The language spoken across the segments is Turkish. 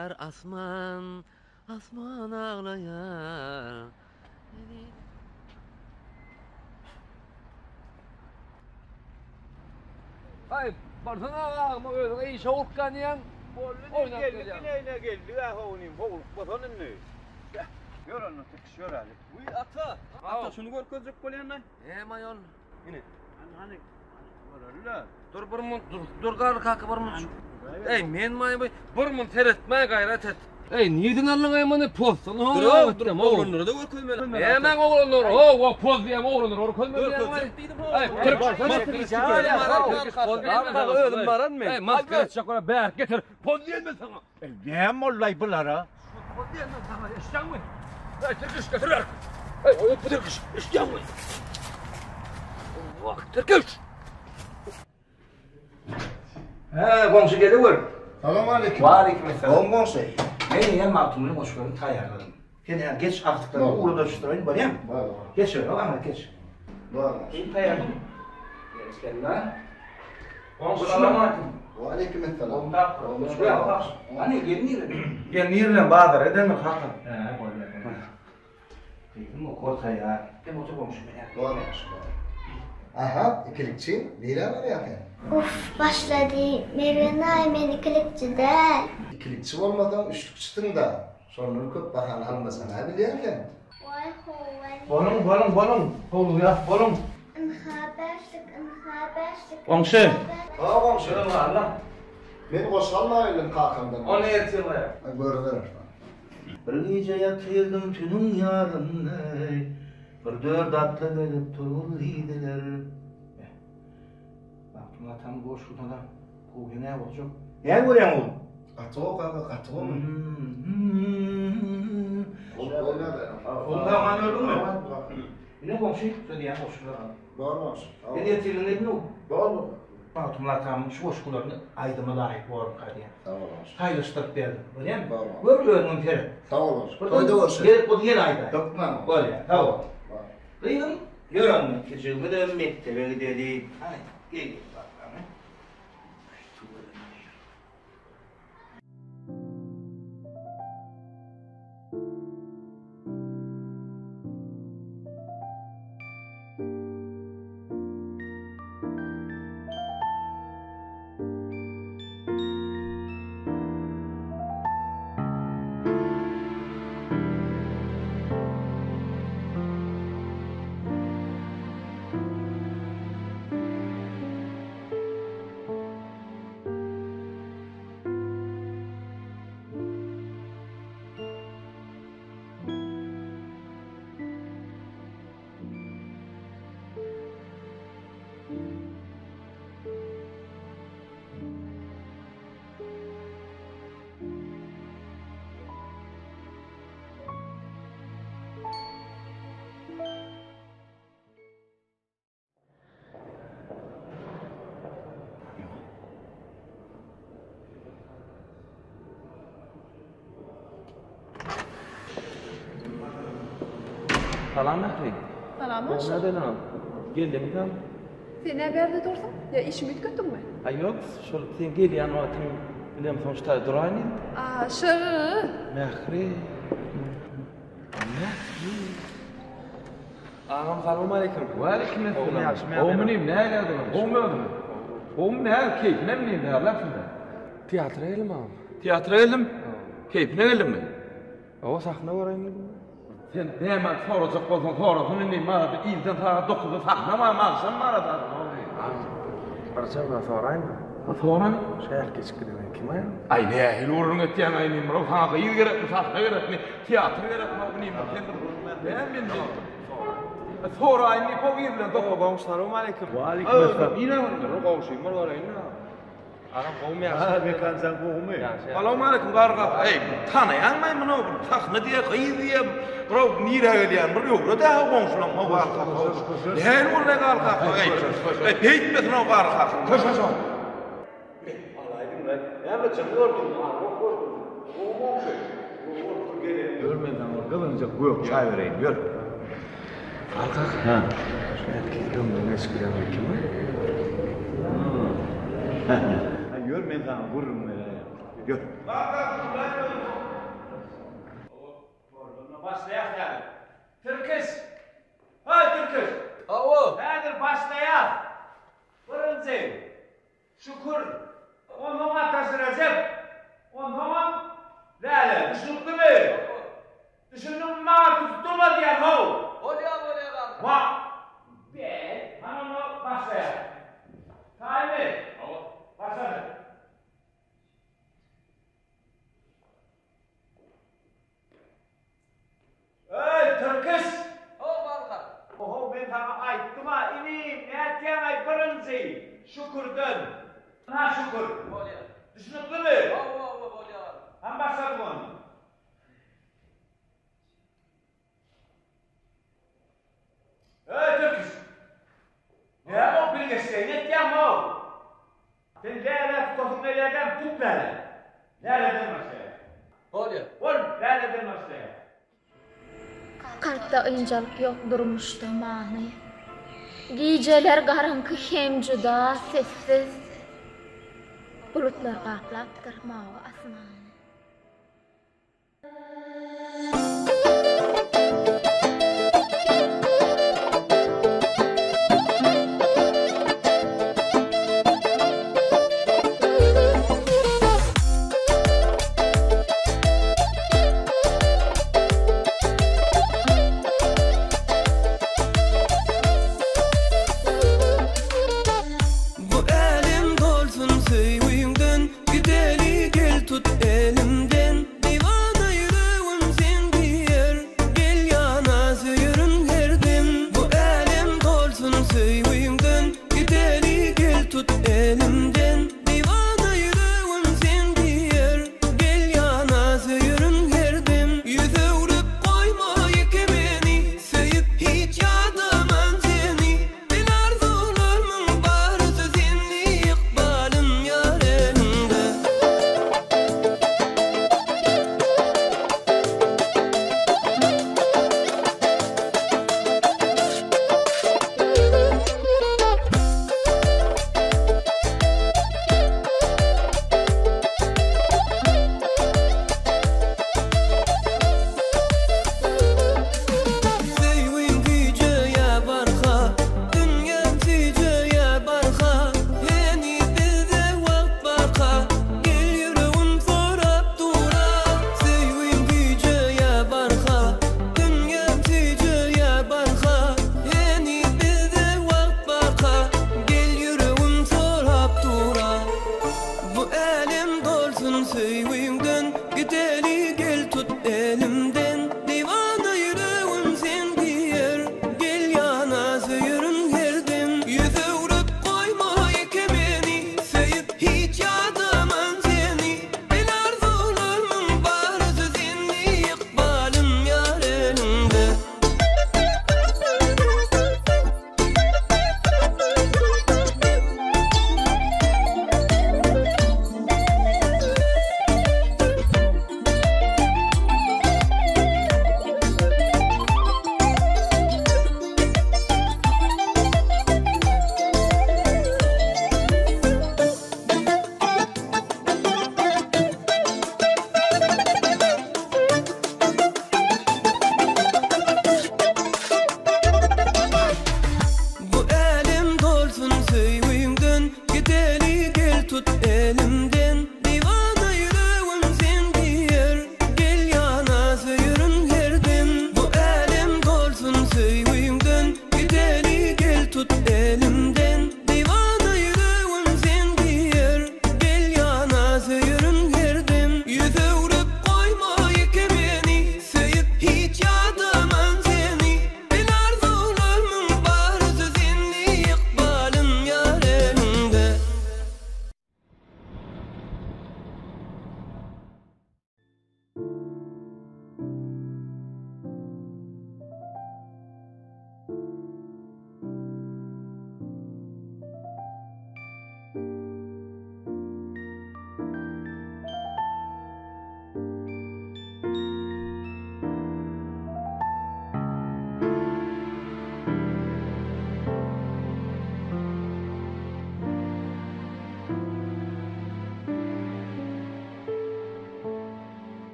ağlayar asman, asman ağlayar. Ay, barsana ağama öyle iyi soğukkan yan. Oynap geldi. Ne geldi? Ha oynayayım. Batanın ne? Gör onu tek ali. Uy ata. Ata şunu gör gözük bolyanay. Mayon. Yine. Hani var Dur bir mun dur gar kakı bir mun. Ey men may bir mun teretmeye gayret et. Ey nidin alın aymanı pozsun. Dur oğlunları da gör köymeli. Hemen oğlunlar. O poz diyem oğlunlar. O köymeli. Ay kırk. Öldüm baran mı? Ey maskara çakora berk getir. Poz diyem ben sana. Ne mollay bunlara? Poz diyem ben sana. İşcan mı? Ey Türküş getir. Ey o yok Türküş. İşcan mı? Vak Türküş. Ha, komşu geliver. Selamünaleyküm. Aleykümselam. Oğlum komşu. Ben yine Maktum'un boşlarını ayarladım. Yani geç artıklarını uğurda şutlayın var ya. Var. Geç öyle ama geç. Var. İyi ayarladım. Gel lan. Komşu selamünaleyküm. Aleykümselam. Komşu ya. Hani gel nirlen bağdır eden mi haklı? He, koyuyor. Dedim o korkay ya. Dem otur komşu ya. Var. Aha, ikilikçi. Neyle var ya? Uf başladı. Merve Naimen ikilikçiden. İkilikçi olmadan üçlükçüsün da. Sonra köp bakan almasana ne biliyorken? Vay hovali. Balon. Oğlum ya, balon. Inhaberlik. Komşu. Ha komşu. Şöyle var lan. Beni koşalma öyle kalkandan. O ne yetiyor ya? Böyle ver. Bir gece yatırdım tünün yarında. Bir dört atlı gelip turuluydular. Baktım da tam boş şurada. Bu ne olacak? Ne görüyorsun oğlum? Atı o kanka, atı o mu? Ondan bana öldün mü? Ne komşu? Söyle ya boşuna. Var. Ne yatırın ne bu? Var. Baktım da tam şu boş kullarını aydıma layık var kadiye. Tamam. Hayırlıştırıp verdim. Görüyor musun? Var. Böyle önüm feri. Tamam. Koyda olsun. Gelip o diğer ayda. Dokmam. Böyle, tamam. Duydun? Görüyor musun? Küçüğümü de mektebe gidelim. Hani, gel bakalım. Salam Nahri. Salam hoş. Nereden al? Geldim tam. Sen ne berde dursun? Ya işimi bitköttün mü? Ha yok, şol sen gel yan vaktim bilem sonuçta durayım. Aa, şırı. Nahri. Ağam selamun aleyküm. Ve aleyküm selam. O benim ne geldi? O mu? O mu ne keyif ne bileyim ne lafında. Tiyatro elim ağam. Tiyatro elim. Keyif ne elim mi? O sahne varayım. Sen hemen soracak olsan sorasın ne var? İlden saat 9'da sahne var mı? Akşam var da. Parçamda sorayım mı? Sorayım. Şehir geçkili kim ya? Ay ne hil uğrun ettiyen aynı mı? Sana kıyır gerek mi? Sahne gerek mi? Tiyatro gerek mi? Benim ben bildim. Sonra aynı koyayım lan. Doğru selamun aleyküm. Ve aleyküm selam. Yine var. Komşuyum var orayı. Ağam kovmu ya. Ha be kansan kovmu. Selamun aleyküm garga. Ey tanıyan mı bunu? Tahne diye kıyı diye. Bro nira geliyor. Bro yok da komşulam o var. Ne olur ne garga. Ey peytmesin o garga. Koş. Görmeden kılınca bu yok çay vereyim gör. Kalk. Ha. Gittim eskiden kim? Görmeyin sana vururum böyle. Gör. başlayak yani. Türküs. Hay Türküs. Awo. Nedir başlayak? Birinci. Şükür. Onun atası Recep. Onun Lale. Düşündü mü? Düşündün mü tutturma diyen hov. Oluyor. Bak. Bir. Hanımı başlayak. Tayyip. Başladı. Ey Türküs! Oho ben sana ayttım ha, inim, ne diyen ay birinci, şükürdün. Ha şükür. Düşünüldü mü? Hem başladım onu. Ey Türküs! Ne o bilgisayar, ne diyen o? Sen nerede tutasın nereden tut beni? Nereden başlayayım? Ol, nereden başlayayım? Kalpda ıynjalyk yok durmuşdy many. Gijeler garanky hem juda sessiz. Bulutlar qaplapdyr mawy asmany.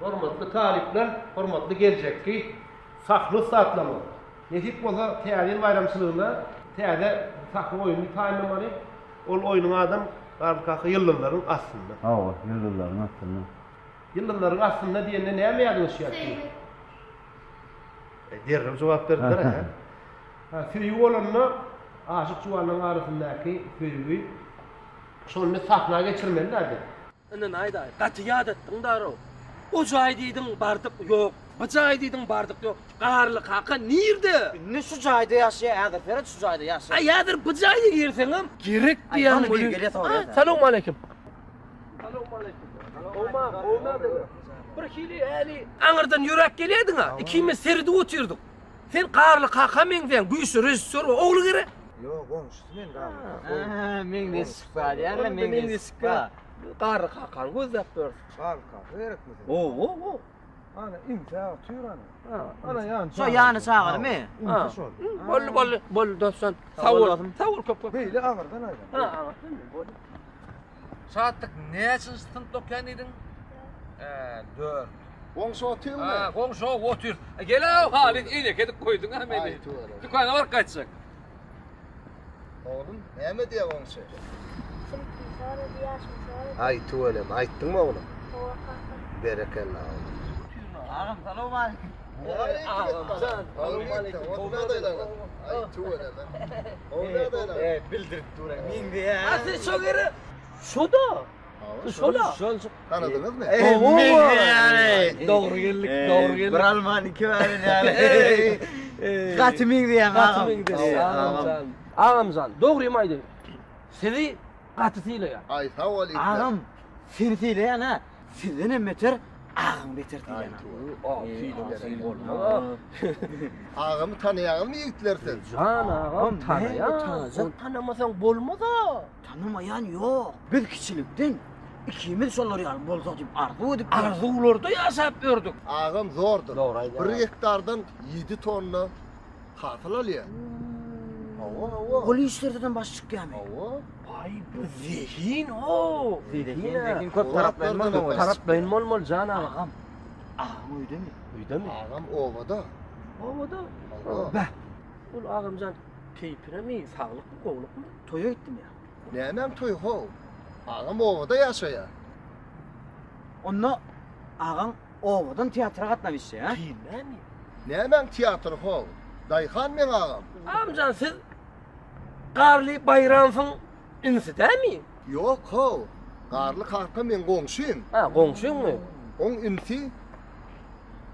Hormatly talipler, hormatly gelecekki saklı satlama. Netip bolsa täze bayramçylygynda täze saklı oýuny taýlanmaly. Ol oýunyň adam garky ýyllarlaryň aslynda. Hawa, yıldızların aslında. Ýyllarlaryň aslynda diýende näme ýadyşýar? Derrim jogap berdiler ha. Ha, süýü olanna aşyk juwanyň arasyndaky süýü şonu sakna geçirmelilerdi. Inen ayda, gatyýat etdiň daro. O jaý diýdiň bardyk ýok, bu jaý diýdiň bardyk ýok. Garly kaka nirde? Ne şu jaýda ýaşaýar, häzir Ferhat şu jaýda ýaşaýar. Ay ýadyr bu jaýa girseňem gerek diýen boly. Salam aleykum. Salam aleykum. Oma bir hili äli aňyrdan ýürek gelýärdiň ha. Ikimiz seride otyrdyk. Sen garly kaka meňden güýçli rejissor ogly gere. Yok, goňşusy men garly. Men de sıkbar, ýa-la men de sıkbar. Garly kakan gözläp dur. Garly kaka gerekmi? Oo. Ana imza tüýür ana. Ana ýany. Şo ýany çağırmy? Bol dostan. Sawol köp. Beýle agyrdan aýdan. Ha, Saatlik näçe sınıfda okan edin? 4. Goňşy oturmy? Ha, goňşy otur. Gel Halit inek edip koýdun ha meni. Dükana var kaçsak. Oğlum, näme diýär goňşy? Aýty ölem, aýtdyňmy oğlum? Berekellah. Agam salam aleykum. Bildirip durak. Min diye. Asy şo gere. Şoda. Şoda. Tanıdınız mı? Min diye. Doğru geldik, doğru geldik. Bir Alman iki verin yani. Kaç min diye agam. Ağamcan, doğruyum aydı. Sizi katısıyla ya. Ay sağ ol. Agam. Seni tiyle yana. Sizden emmeter. Ağam beter diýen. Ağamı tanıyanmı yiğitlersin? Can ağam tanıyan. Sen tanımasan bolmaz ha. Tanımayan yok. Bir kişilikten ikimiz şolary ýaly bolsa diýip arzu edip Arzularda ýaşap gördük. Ağam zordur. Doğru, aynen. 1 hektardan 7 tonna hasıl alıyor. Ol işlerden baş çykýarmy? Vay bu zihin o. Lekin köp taraplanman o. Taraplayın mol can ağam. Ağam. Ağam öýde mi? Uyda mı? Ağam ovada. Ovada. Allah. Bäh. Ol ağamcan keypine mi, sağlık mı, goňluk mu? Toýa gitdim ya. Nämen toy ho? Ağam ovada ýaşaýar. Onda ağam owadan teatra gatnamışy ha? Bilmem. Nämen teatr ho? Daýhan men ağam. Ağamcan siz Garly Bayramsyň insi dämi? Yok ho. Garly karka men goňşym. Ha, goňşuňmy? Oň insi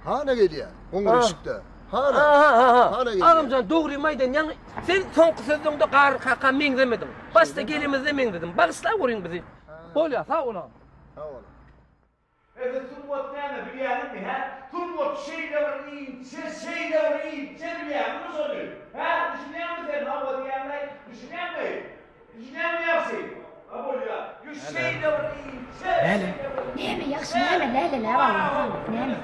hana gelýär. Oň ışykda. Hana. Hana gelýär. Ağamcan dogry maýdan ýa sen soňky sözüňde gar kaka meň demedin. Başda gelimizde meň dedim. Bagyşla görüň bizi. Bolýa, sag ola. Sağ ol. Evet, tutmot näme bilýänim mi ha? Tutmot şeýle bilýär, bunu soruyor. Ha, düşünýärmi sen hawa diýänler? Düşünýärmi? Düşünýärmi ýaşy? Ha bolýa. Ýu şeýle Näme ýaxşy, näme läle walla. Näme?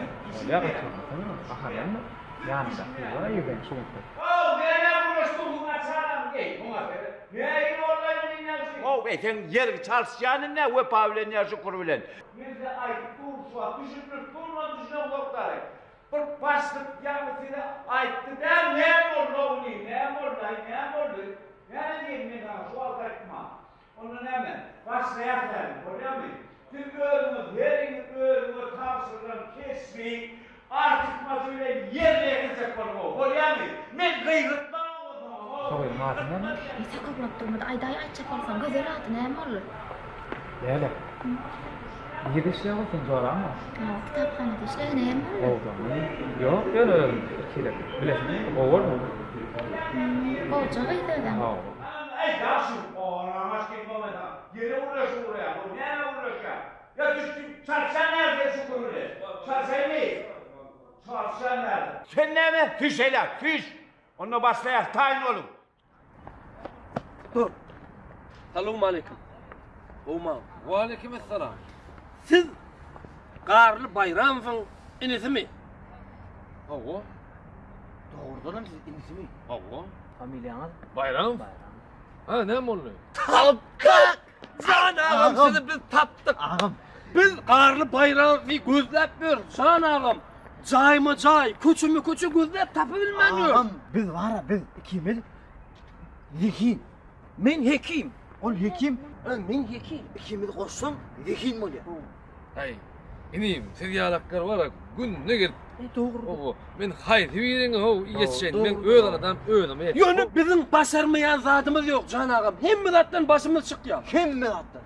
Oh, näme uğraşdyň açaram gey, ona bere. Näme orlaýan ýaşy? Oh, sen yer çalşýanyň ne we Pavlen ýaşy kurbilen. Bizde aýtdyk şuwa, düşünüp durma düşünen doktory. Bir başlyk ýa-da aýtdy da näme boldy, näme boldy? Näme diýen men ha şu aldatma. Onu näme? Başlaýarlar, bolýarmy? Tüm ölüňi tapşyrylan kesmi artık mazule yerle geçecek bolýarmy? Men gıýrıtdan Ýa saklap durmady, aýdaý aýtjak bolsaň gözel aty näme bolar? Näme? Ýerde işleýärmiň zorama? Ha, kitaphanada işleýän näme bolar? Ýok, ýöne kirek. Bilesin, owurmy? Bolja gaýdadan. Ey daşy, oramaş kim bolmadan. Yere uğraşur ya, bu näme uğraşar? Ya düştün, çarşan nerede şu kurulu? Çarşan ne? Çarşan nerede? Sen näme? Fiş eyle, fiş. Onunla başlaýar, taýin olun. Dur. Salam aleykum. Oma. Wa aleykum assalam. Siz Garly Bayramsyň inisimi? Hawa. Doğrudan siz inisimi? Hawa. Familyaňyz? Bayram. Ha, näme boldy? Tapdyk! Can ağam sizi biz tapdyk. Ağam, Biz qarlı bayrağımızı gözläp ber, Can ağam. Jaymy jay, köçümü köçü gözläp tapy bilmänýär. Ağam, biz wara, biz ikimiz hekim. Men hekim. Ol hekim, Men hekim. ikimiz goşsam hekim bolýar. Hey, inim, seriyalakkar var günne gelip. Doğru. O, men haydi birin ho yetşen, men öl adam ölüm. Yönü bizim başarmayan zatımız yok Can ağam. Hemme zattan başımız çıkýar. Hemme atda.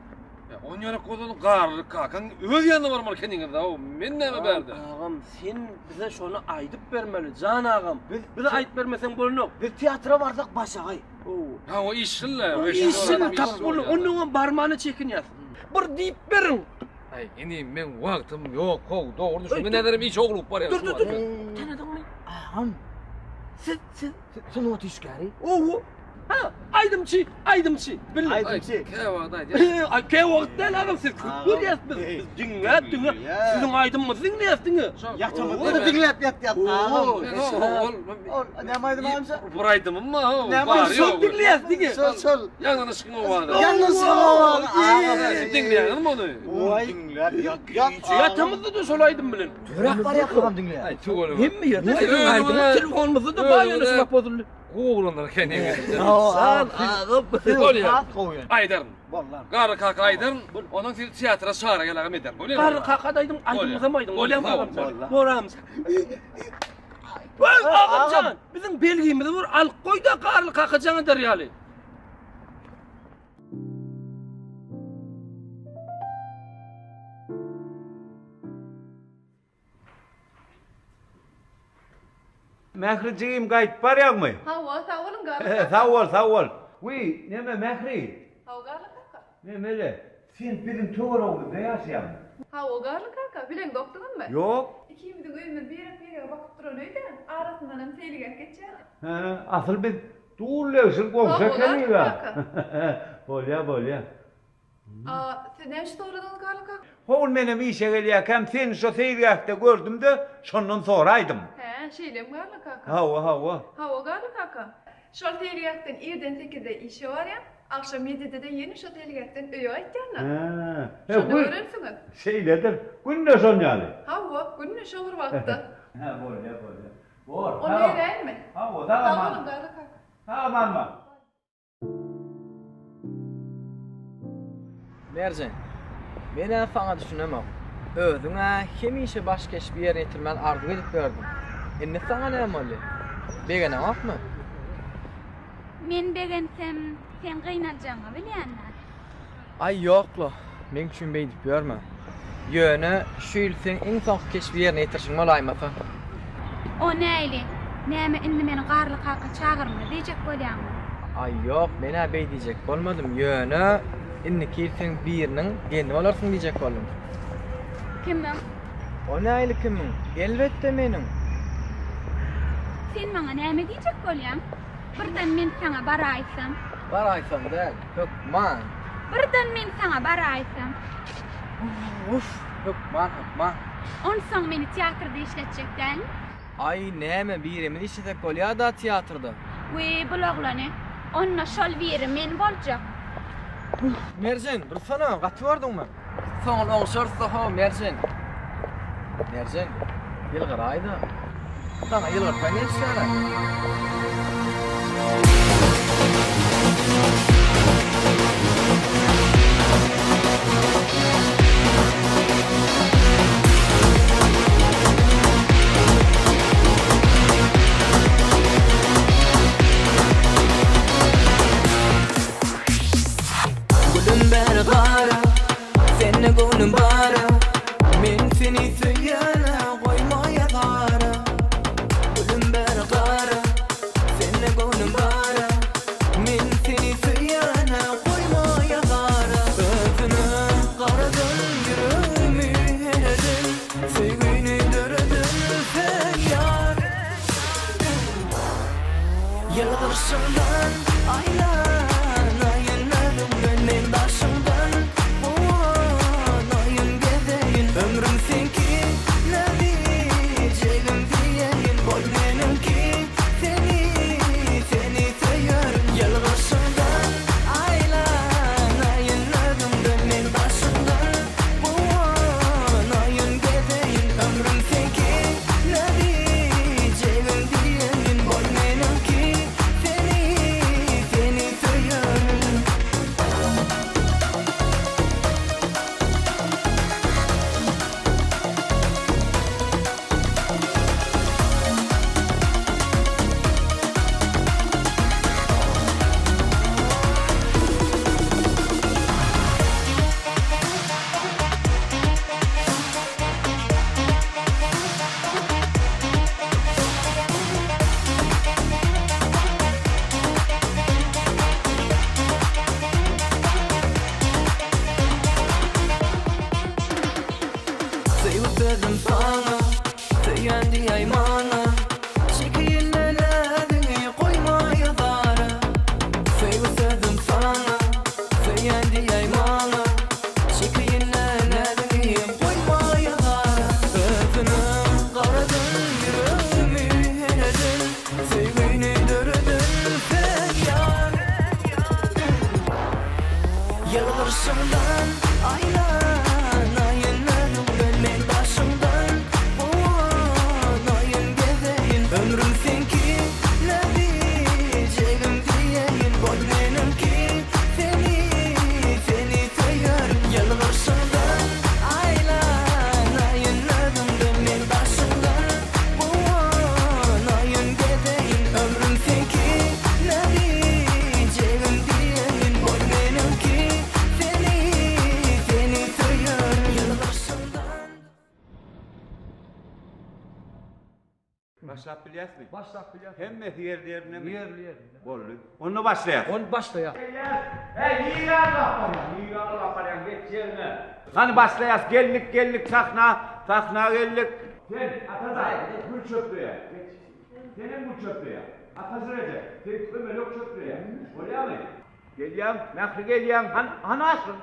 On yana kozunu qarlı kakan öz yanına var kendine de o men näme berdi? Ağam sen bize şonu aydıp vermeli Can ağam. Bize ayıp vermesen bolunok. Biz teatra barsak başagay. Ha o işinle. İşin tap onun barmağını çekin yaz. Bir deyip verin. Ay inim men wagtym yok ho doğru düşün. Men ederim hiç oglup bar ya. Dur. Tanıdın mı? Ağam, sen o tişgari? Oo. Ha, aydımçı. Bilin. Aydımçı. Kevada. Ay ke wagtda ağam siz görýäs biz. Dinle. Sizin aydımmyzyň näsdiňi? Ýatamyzy dinläp ýat. Ağam. Näme aýdym ağamsa? Buraydym mı ho? Çok dinleýäs diňi. Sol. Yanlış mı var? Yalnız ağam. Dinleýän mi onu? Oy, dinläp ýat. Ýatamyzy da şol aydym bilen. Törak bar ýakam dinle. Ay tuğulu. Hemmi ýa. Telefonumuzy da baýany sıkap bozuldy. Oğlanlar kendine. San ağam. Aydın. Qarı kaka Aydın. Onun teatra çağıra gelagam eder. Qarı kakadaydym aydymyza maydym. Olýan ağam. Borams. Ağamcan, bizim belgimiz var. Al koy da qarlı kakacaňy derýaly. Mähriciğim gayet barýarmy? Hawa, sağ olun garly. Sağ ol. Wy, näme Mähri? Hawa garly kaka. Nämele? Sen bizim töwerogda ýaşaýan. Hawa garly kaka. Bilen doktorun mu? Yok. İkimizin öýümiz bir bakıp duran öýde. Arasyndan hem teýligek geçýär. Ha, asıl biz tuğulleşin komşa keliga. Bolya. Siz näme soradınız garly kaka? Hol menem işe gelýärkem sen şu teýligekde gördüm-de şondan soraýdym. He, şeýlem garly kaka. Hawa. Hawa garly kaka. Şol teýligekden 7-8-de işe barýan. Akşam 7-de de yeni şu teýligekden öýe aýtdylar. Ha. Şonu öğrensiňiz. Şeyledir. Günde şonýaly. Hawa, günne şoğur wagtda. Ha, bolya. Bor. Onu öýrenmi? Hawa, Sağ tamam. olun garly kaka. Tamam. Merjen, mene faňa düşünemem. Özüňe hemişe başkeş bir ýere ýetirmän arzu edip berdim. Indi saňa näme boldy? Begene hakmy? Men begensem sen gynaljaňy bilýänler. Ay ýoklo, men düşünbeýdip görme. Ýöne şu ýyl sen iň soňky keş bir ýerine ýetirşiň bolaýmasa. O näili? Näme indi meni garly kaka çağırma diýjek bolýarmy? Ay ýok, men äbey diýjek bolmadym. Ýöne indiki ýyl sen biriniň gendi bolarsyň diýjek boldum. Kimim? O näili kimiň? Elbetde meniň. Sen maňa näme diýjek bolýan? Birden men sana baraýsam. Baraýsam däl, hökman. Birden men sana baraýsam. Hökman. Onsoň meni teatrda işletjekden. Ay näme birimi işletek bolýar da teatrda. We buloglany. Onna şol biri men boljak. Merjen, bir sana gaty gördüňmi? Soňal oňşarsa ha Merjen. Merjen, ýylgyraýdy. Sana ýylgyrsa näçe? Gülüm beni qara, seni gönlüm bara. Men seni söýene goýmaýa qara. Gülüm beni qara, seni gönlüm bara. Men seni söýene goýmaýa qara. Özüne qaradın ýüregimi heredin. Söýgüni döredin sen ýar. Ýylgyrşyňdan aylanayın men başımdan oğlanayın gedeyin. Ömrüm senki ne diyeceğim diyeyin. Boy benimki seni seviyorum. Yılgışımdan aylanayın men başımdan oğlanayın Feyutedim sana Feyendi aymana Çekiyinle ledini koymaya dara Feyutedim sana Feyendi aymana Çekiyinle ledini koymaya dara Öpünüm karadın yüreğimi heledin Sevgini dördün feryar Yılgırsından aylanayın Ölmek başımdan Ayın gezeyin Ömrüm senki ne diyeceğim diyeyim Boy benimki seni sayarım Yılgırsından aylanayın Ölmek başımdan Ayın gezeyin Ömrüm senki ne diyeceğim diyeyim Boy benimki seni sayarım Yılgırsından Başlap bilyas mı? Başlap bilyas. Hemme yerlerine mi? Yerli. Bollu. Onu başlayalım. On başlaya. Hey, yiyran laparyan, geç yerine. Hani başlayas, gellik, sakna gellik. Sen, Atazay, gül çöplüğe. Senin gül çöplüğe. Atazıracak, sen ömelok çöplüğe. Oluyor mu? Gelyem, mehri gelyem. Hani asıl?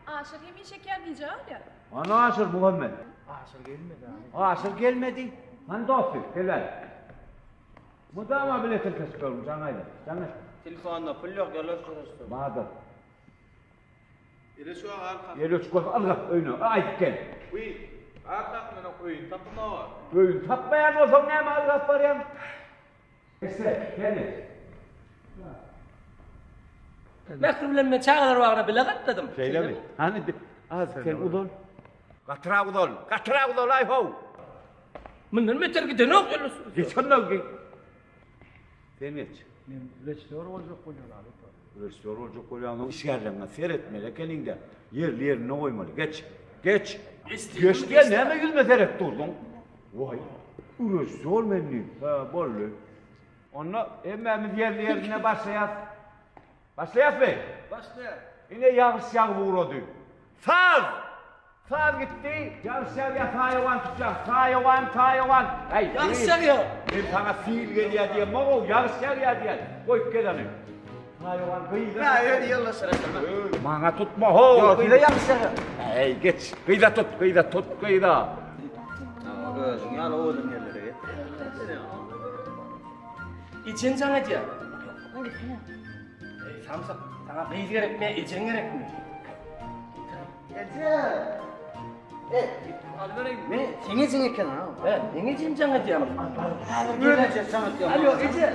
Aşır hemin şeker diyeceğim ya. Hani asıl Muhammed? Asıl gelmedi abi. Asıl gelmedi. Hani dostum, gel. Mudama biletin kesik olmuş, anayla. Canlı. Telefonda pul yok, yalan soruştur. Bağdır. Ile şu arka. Yelü çıkıyor, Allah önü. Ay gel. Uy, arka mı koyun, tapma var. Öyle tapmayan olsam ne mi Allah var ya? Neyse, gel. Mektublarımla çağlar varına bile katladım. Şeyle mi? Hani az sen udol. Katra udol ay ho. Bundan meter gidin ok yollusun. Geçen ne ki? Sen geç. Restore olacak koyuyor abi. Restore olacak koyuyor. İşlerine seyretmeli kendinde. Yerine koymalı. Geç. Geç diye ne mi gülmezerek durdun? Vay. Restore menni. Ha bollu. Onu emmemiz yerine başlayas. Başlayas bey. Başla. Yine yağış vurdu. Sağ gitti. Yağış ya hayvan tutacak. Hayvan. Hey. Yağış ya. Ben sana fiil geliyor diye moro yağış ya diye. Koy kedani. Hayvan kıyıda. Ya öyle yalla sırasına. Bana tutma ho. Yok bir de yağış ya. Hey geç. Kıyıda tut. Özün ya oğlum yerlere. İçin sana diye. Samsak, sana kıyız gerek mi, için gerek mi? Ne? Seni için eken ha? Evet, ne için sana diye. Böylece sana diyorum. Alo, İci.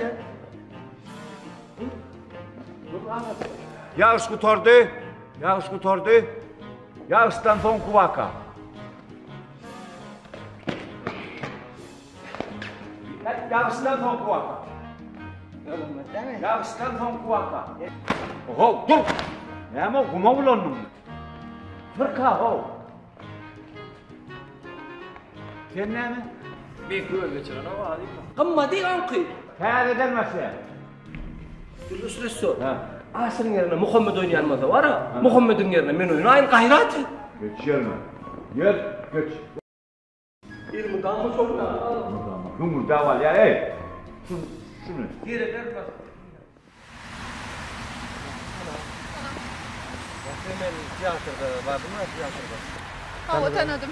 Yağış kurtardı. Yağıştan son kuvaka. Yağıştan son kuvaka. Yağıştan son kuvaka. Oho, dur. Ne ama kuma bulandım. Fırka ho. Sen ne mi? Bir köy geçiren ama hadi. Kımma değil anqı. Hayal edilmesi. Gülüsle su. Asırın yerine Muhammed oynayanmada var ha. Muhammed'in yerine men oynayın gayratı. Geç yerine. Yer, geç. İlmi damı çok da. Yumurta var ya, ey. Şunu. Yere der bak. Hemen tiyatroda vardı mı tiyatroda? Hava tanıdım.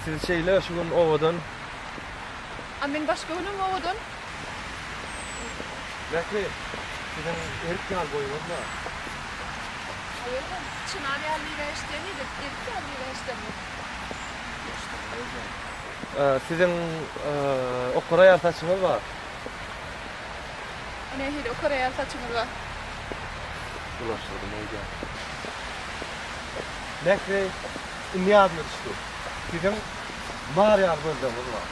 Siz şeyle şu gün ovadan. Amin başka onun mu oldun? Bekle. Sizin erik yal boyunuz mu? Hayır da çınar yerli ve işlemiydi. İlk yerli ve işlemiydi. Sizin okura yartaçınız var. Ne hidi o Kore'ye saçımız var. Ulaştırdım oyca. Bekle. Ne adlı işte? Sizin var yardımcımız var.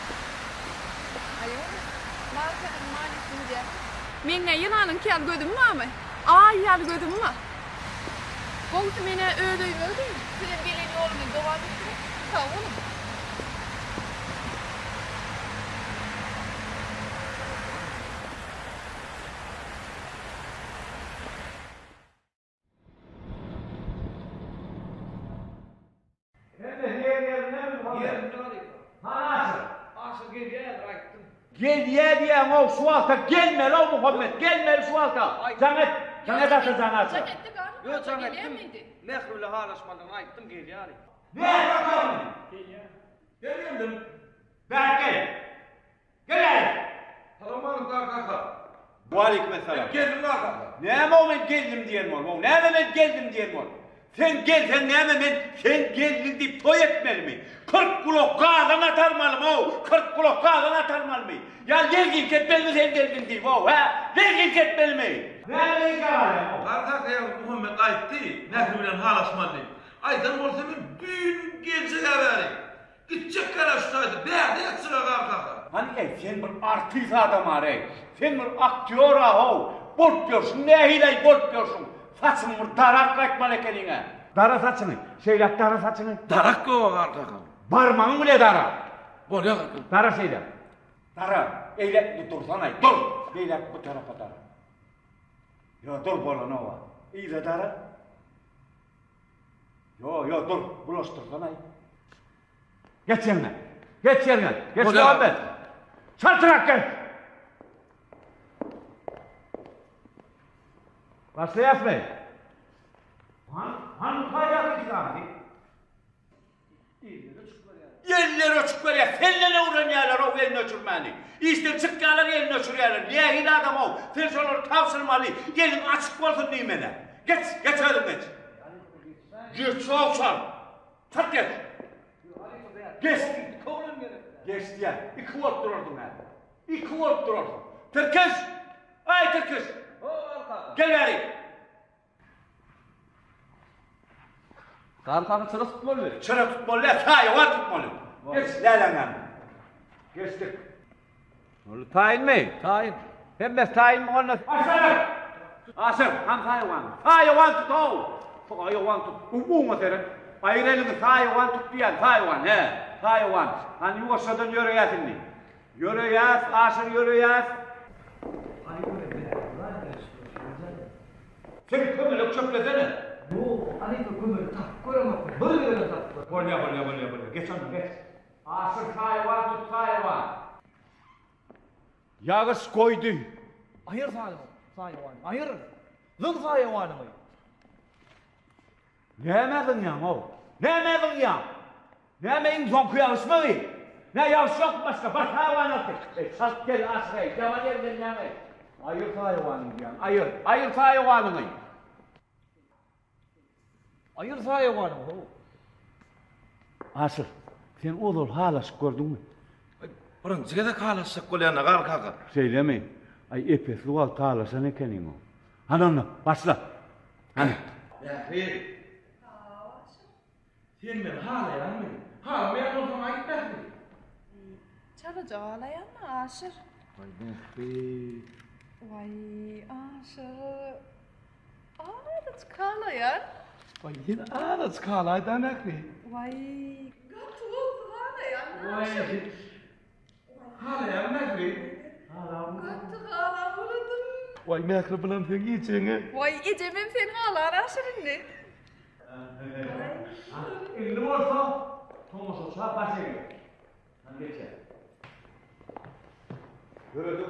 Hayır. Markanın malisini diye. Menne yılanın kel gödüm var mı? Ay yal gödüm var. Komşu mene öyle. Senin bilin yolunu dolar bitti. Tamam oğlum. Yerine Gel ye diyen o sualta gelme lan Muhammed. Gelme sualta. Canet atacaksın. Yo canım ettim. Mehrule halaşmadan ayıttım gel yani. Ne bakalım? Geldim. Ben gel. Gel. Salamanın kaka. Aleykümselam. Geldim kaka. Ne moment geldim diyelim oğlum. Ne moment geldim diyelim oğlum. Sen gel sen ne moment sen geldin deyip toy etmeli mi? 40 kilo kağıdan atarmalı mı o? 40 kilo kağıdan atarmalı mı? Ya gelgin ketmeli mi sen geldin deyip o ha? Gelgin ketmeli mi? Ne ne kadar? Kaka ya Muhammed ayıttı. Nehri bilen halaşmalı. Aydan olsa bir büyün gelecek haberi. Gidecek karıştaydı. Berde yatsıra kaka. Hani sen bir artist adam arayın. Sen bir aktör aho. Bort diyorsun, ne hilay bort diyorsun. Saçın bir darak kaçmalı kendine. Dara saçını, söyle dara saçını. Darak kova kaka. Parmağın bile dara. Bol ya kaka. Dara söyle. Dara, eyle dursana, dur. Eyle bu tarafa dara. Ya dur bola ne var? İyi de dara. Yo dur, bulaştırsana. Geç yerine. Geç yerine. Geç Muhammed. Çartırak gel. Başlayas Bey. Hanım kayar ikramı. Yerler uçuklar ya. Senle uğranıyorlar o elini uçurmanı. İşte çıkıyorlar elini uçuruyorlar. Niye hile adam o? Sen sonra tavsırmalı. Gelin açık olsun diyeyim bana. Geç oğlum geç. Geç soğuk sal. Çat geç. Geçti ya. 2 volt dururdun ha. 2 volt dururdun. Türküş. Ay Türküş. Gel bari. Kaka çıra tutmalı. Çıra tutmalı. Hayvan tutmalı. Geç lalanan. Geçtik. Oğlum tayin mi? Tayin. Hem de tayin mi onunla? Asır. Ham hayvan. Hayvan tut o. Hayvan tut. Umuma senin. Ayrılığın hayvan tut diyen hayvan he. Hayvan. Hani yuvaşadan yürüyesin mi? Yürüyes, asır yürüyes. Seni kömürlük çöplesene. Bu Ali kömürü tak koyamam. Böyle tak. Bolya. Geç onu geç. Asır hayvan tut hayvan. Yağız koydu. Hayır hayvan. Hayır. Zın hayvanı mı? Ne emedin ya o? Ne emedin ya? Ne emeyin son kıyalışmalı? Ne yavş yok başka? Baş hayvan attık. Sat gel asrayı. Yaman yerden ne emeyin? Ayırt hayvanı diyen. Ayırt hayvanını. Ayırt hayvanı mı? Asır. Sen olur halas gördün mü? Bırakın size de halaşsak kolyana kaka. Söyleme. Ay epes lual talasa ne kenin o? Hadi onu başla. Hadi. Nehri. Sen ben halayan mı? Halamayan o zaman gitmez mi? Çalıcı ağlayan mı Aşır? Vay Nehri. Vay Aşır. Ağladı çıkarlayan. Vay yine ağla çıkarlaydı Nehri. Vay gatuvuz ağlayan. Vay. Halayan Nehri. Gatı ağla vurdum. Vay Nehri bilen sen geçene. Vay ecemem sen ağlar Aşır'ın ne? İlmi olsa, Thomas olsa başlayalım. Hadi geçelim. Gördük.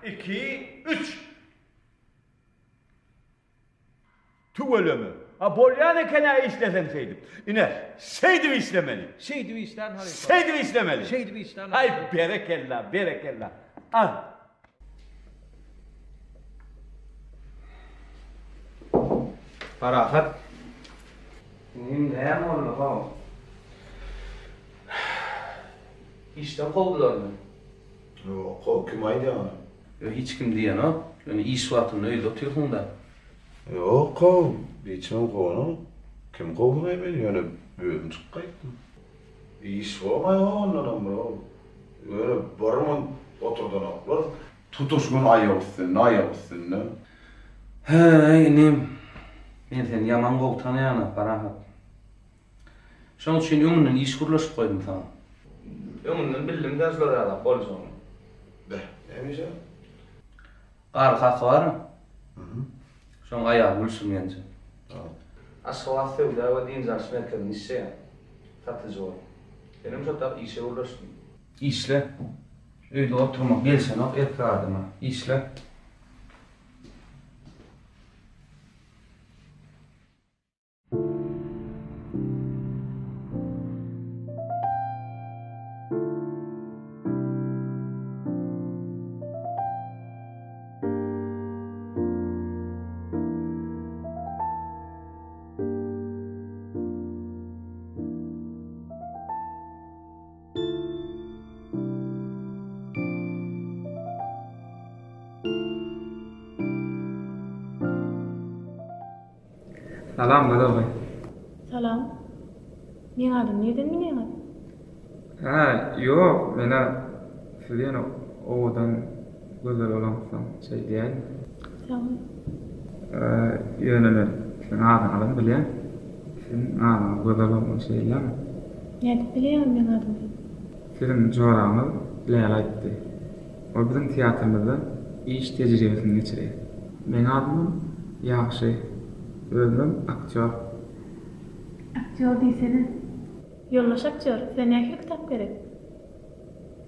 1, 2, 3. Tüvelemi. Ha Polyana kena işlesenseydim. İne, şeydi işlemeli. Şeydi işten harika. Şeydi işlemeli. Şeydi işten. Ay berekella. Al. Farahat. Ne oldu baba? İşten kovdular mı? Yok, kim aydı yani? Hiç kim diyen o. Yani iş vaatını öyle otuyorsun da. Yok, kov. Geçmem kovunu. Kim kovmayı beni yani büyüdüm çıkaydım. İş olmay onlardan bro. Öyle barımın oturdan aklar. Tutuşgun ayağısın ne? He inim. Ben seni yaman kov tanıyana Farahat. Şunun için ömrünün iş kuruluşup koydum sana. Ömrünün bildim dersler ala, polis onu. Neymiş ya? Qarı qaqı var mı? Şunun ayağı bulsun yence. Aşkıvat sevda ve din zarşı merkezini işe ya. Tatıcı var. Benim şu da işe uğraştım. İşle? Öýde oturmak gelsen ok erkek adyma işle. Salam Godoy. Salam. Meň adym neden bileňiz? Ha, yok, mena sizden oğudan güzel olamsan şey diyen. Tamam. Yönelen, sen adın alın bilen. Sen adın güzel olman şeyler mi? Ne bileňiz meň adym? Senin jorağımız Leyla etti. O bizim tiyatrımızda iş tecrübesini geçiriyor. Men adımım Yaxşı. Özüm aktör. Aktör diýsene. Ýoldaş aktör, sen näme kitap gerek?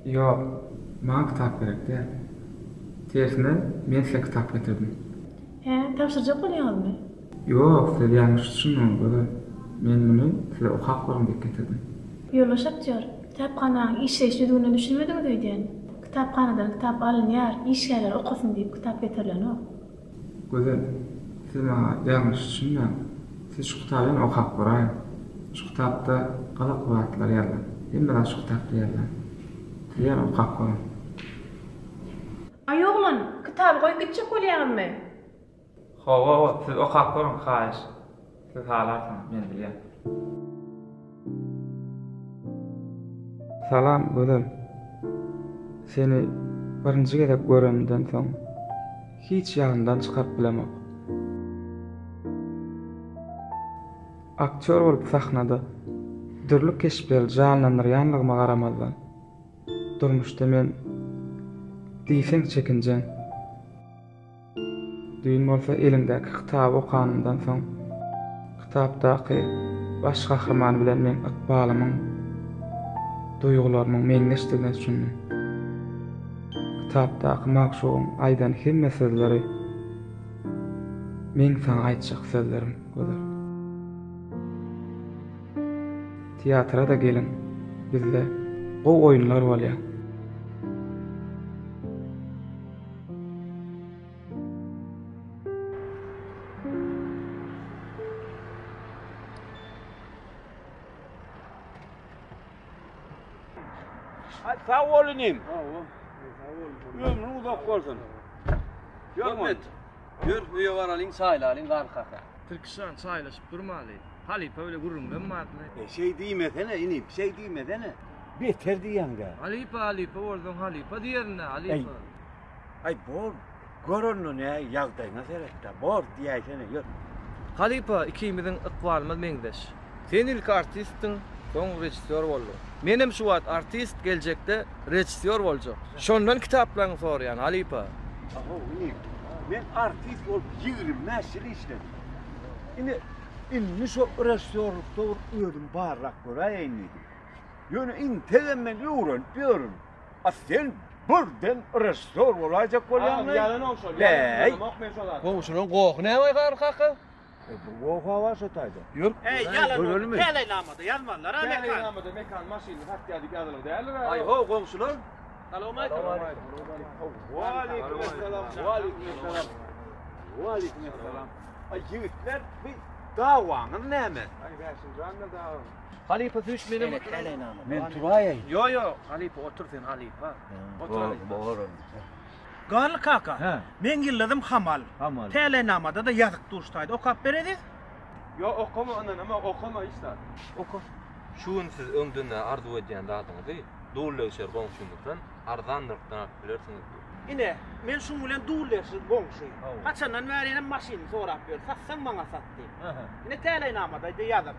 Yok, maňa kitap gerek de. Tersine men size kitap getirdim. He, tapşyrjak bolýarmy? Yok, siz yanlış düşünmüň böyle. Men muny size okap barym diýip getirdim. Ýoldaş aktör, kitapxanaň işleşýüdüňi düşünmediňiz öýden. Kitapxanadan kitap alınýar, işgärler okasyn diýip kitap getirilýär o. Güzel. Siz maňa yanlış düşünmüň. Siz şu kitabı okap baraýyn. Şu kitapda gala kuwatlar ýazýar. Hem şu kitapda ýazýar. Siz ýa okap baryn. Ay oğlan, kitabı koyup gitjek bolýarmy? Hawa, siz okap baryn haýyş. Siz halarsyň, men bilýär. Salam, Gödel. Seni birinji gerek görendän soň hiç ýagyndan çykaryp bilemok. Aktör bolup sahnada dürlük keşipler janlanýanlygyma garamazdan. Durmuşda men diýseň çekinjen. Düýün bolsa elindäki kitaby okanyndan soň kitapdaky baş gahrman bilen men ykbalymyň, duýgularynyň meňleşdigini düşündüm. Kitapdaky maksudum aýdan hemme sözleri men saňa aýtjak sözlerim Gödel. Tiyatr'a da gelin. Bizde o oyunlar bolýar. Sağ olun. Ömrün uzak olsun. Görmet. Gör, üye var alın, sahil alın, karkaka. Türkistan saylaşıp durmaly. Halipa öyle gurrundan matly. Şey diýmesene inip, şey diýmesene. Beter diýende. Halipa oradan halipa diýerine halipa. Ay bor, görünün ya ýagdaýyna serekde. Bor diýäsene, ýör. Halipa ikimizin ykbalymyz meňdeş. Sen ilk artisttin, soň rejissor boldy. Menem şu wagt artist geljekde rejissor boljak. Şondan kitaplaryň sorýan Halipa. Aha, inip. Men artist bolup 20 ýyl işledim. Ine inni şu rejissörlükde ödüm barrak göräýin. Ýöne integemmel ýören. Sen birden rejissör bolajak bolýarmy? Ýalan oşol. Goňşunyň gowy näme garkaka? Bu gowy was etdi. Ýur. Ey, ýalan. Teleýnamada ýazmanlar ha mekan. Teleýnamada mekan maşyny hatdyýadyk ýazylyk däldir. Ay ho, goňşular. Salam alaykum. Wa alaykum assalam. Wa alaykum assalam. Wa alaykum assalam. Ay ýigitler bir dawaňyň näme? Ay bäşinji anda dawa. Halipa düş menem. Men turaýyn. Yo, Halipa otur sen Halipa. Otur. Doğru. Garly kaka. Men ýylladım hamal. Teleýnamada da ýazyk durşdaýdy. Okap beredi. Yo okuma anan ama okuma işte. Oku. Şuun siz öňdüne arzu edýän zadyňyzy dowleşer goňşundan arzanlykdan bilersiniz. Ine, men şu bilen dowleşer goňşy. Haçandan berýän maşyny sorap ber. Satsaň maňa satdy. Ine teleýnamada ýazyk.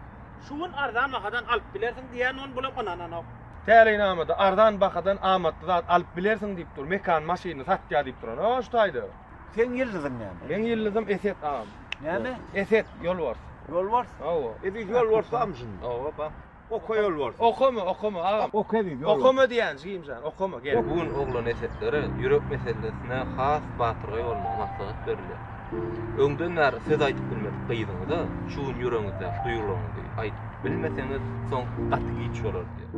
Şuun arzan bakadan alıp bilersin diyen on bulup onanan. Teleýnamada ardan bakadan amatly zat alıp bilersin diýip dur. Mekan maşyny satýa diýip duran. O şuýdy. Sen ýyldyň näme? Men ýyldyň Eset ağam. Näme? Eset ýol var. Yol var? Awa. Edi yol var samsın. Awa ba. Okoyol var. Okuma ağam. Okuyayım. Okuma diýen şeýim sen. Okuma gel. Bugün oglan esetleri ýürek meselesine has batyrga bolmak maksat berilýär. Öňden näre söz aýtyp bilmek gyýdyňyz-da, şuň ýüregiňizde duýgularyňyzy aýtyp bilmeseňiz soň gaty giç bolar diýär.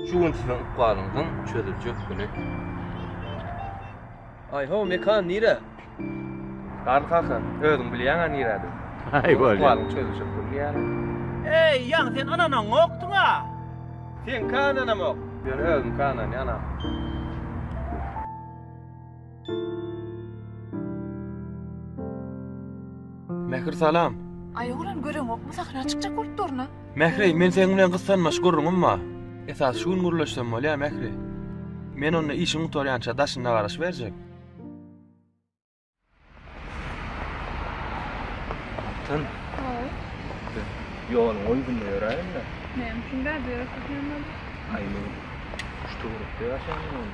Şuň sizin ykbalyňyzyň çözüljek güni. Ay ho mekan nire? Garkasan, özüm bilýän nirede. Ay bolýar. Ykbalyň çözüljek güni ýaly. Ey, ýaň sen ananaň okdyňa. Sen kanana mı? Ben özüm kanan yana. Mehri salam. Ay oğlan görüyorum okma sakın açıkça kurt durna. Mehri, men senin bilen kıssanmaş gurrunum ma. Esas şuun gurlaşsam bolýar Mehri. Men onu işin utoryança daşyna garaş berjek. Sen? Yol oýdum ýöräýin de. Men şunda bir sakınmadım. Aýmy. Şuturupda ýaşaýan.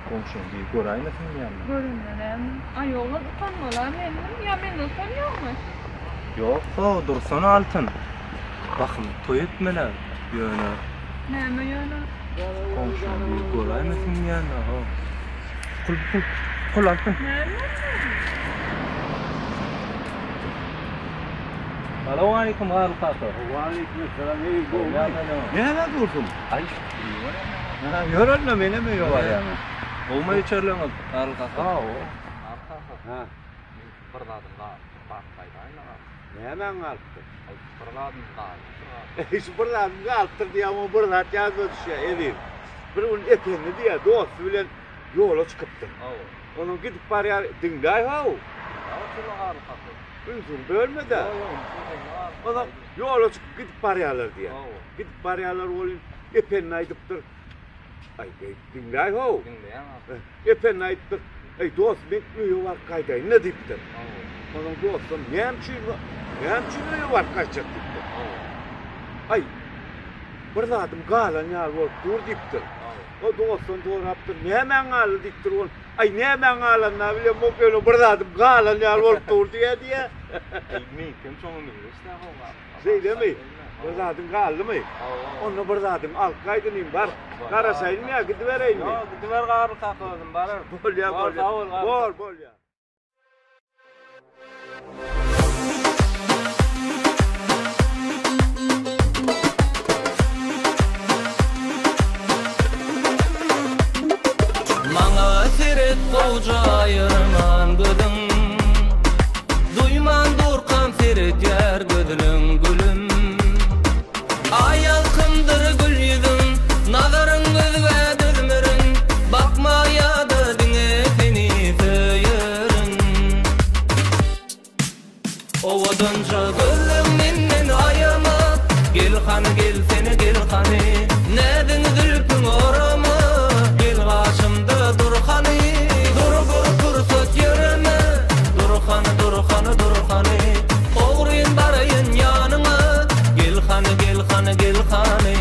Komşum bir göräýmesin ýa-ni. Görünmeden. Ay oğlan utanmalar benim. Ya ben utanýarmy? Ýok, dursana altyn. Bakın, toy etmeler. Ýöne. Näme ýöne? Komşum bir göräýmesin ýa-ni. Kul altyn. Assalamualaikum warahmatullahi wabarakatuh. Näme dursun? Ay. Ha, ýörenle meni mi ýolar ýa-ni? Olma içerleňiz. Arkaqa. Ha, o. Arkaqa. Ha. Bir dadymda bakmaýdan. Näme alpdy? Bir dadymda. Hiç bir dadymda alpdyr diýär, o bir zat ýazyp düşýär, edir. Bir ul ependi diýär, dost bilen ýola çykypdy. Onu gidip barýar diňdaý haw. Üzüm bölmede. Ona ýola çykyp gidip barýarlar diýär. Gidip barýarlar bolýan epenni aýdypdyr. Ay, diňdaý haw. Epenni aýdypdyr. Ey dost, men öýe bar gaýdaýyn, ne diýipdir? Onun dostum, näçin öýe bar gaýjak diýipdir. Ay, bir zadym galan ýar bolup dur diýipdir. O dostum dorapdyr, näme galy diýipdir ol. Ay, näme galan, ne bilem, o böyle bir zadym galan ýar bolup dur diýär. Men kim çoňumy bilýär haw. Zeýdemi? Bir zadym galymy? Onu bir zadym al gaýdynym bar. Garaşaýyn ýa gidip bereýin. Ýa, gidip ber gary takydym barar. Bolýar, bolýar. Bolýar. Maňa seret gojaýyrman gözüň. Duyman durkan seret ýer gözüň gülüm. Ayal kındır gül yüzün, nazaryň gözüge düzmerin. Bakmaýady diňe seni söýerin. Owadynja gözüm menden aýama, gel hany gel seni gel hany. Nädin zülpüň orama, gel gaşymda dur hany. Dur fursat ýerime, dur hany dur hany dur hany. Ogryn barayın ýanyňa, gel hany gel hany gel hany.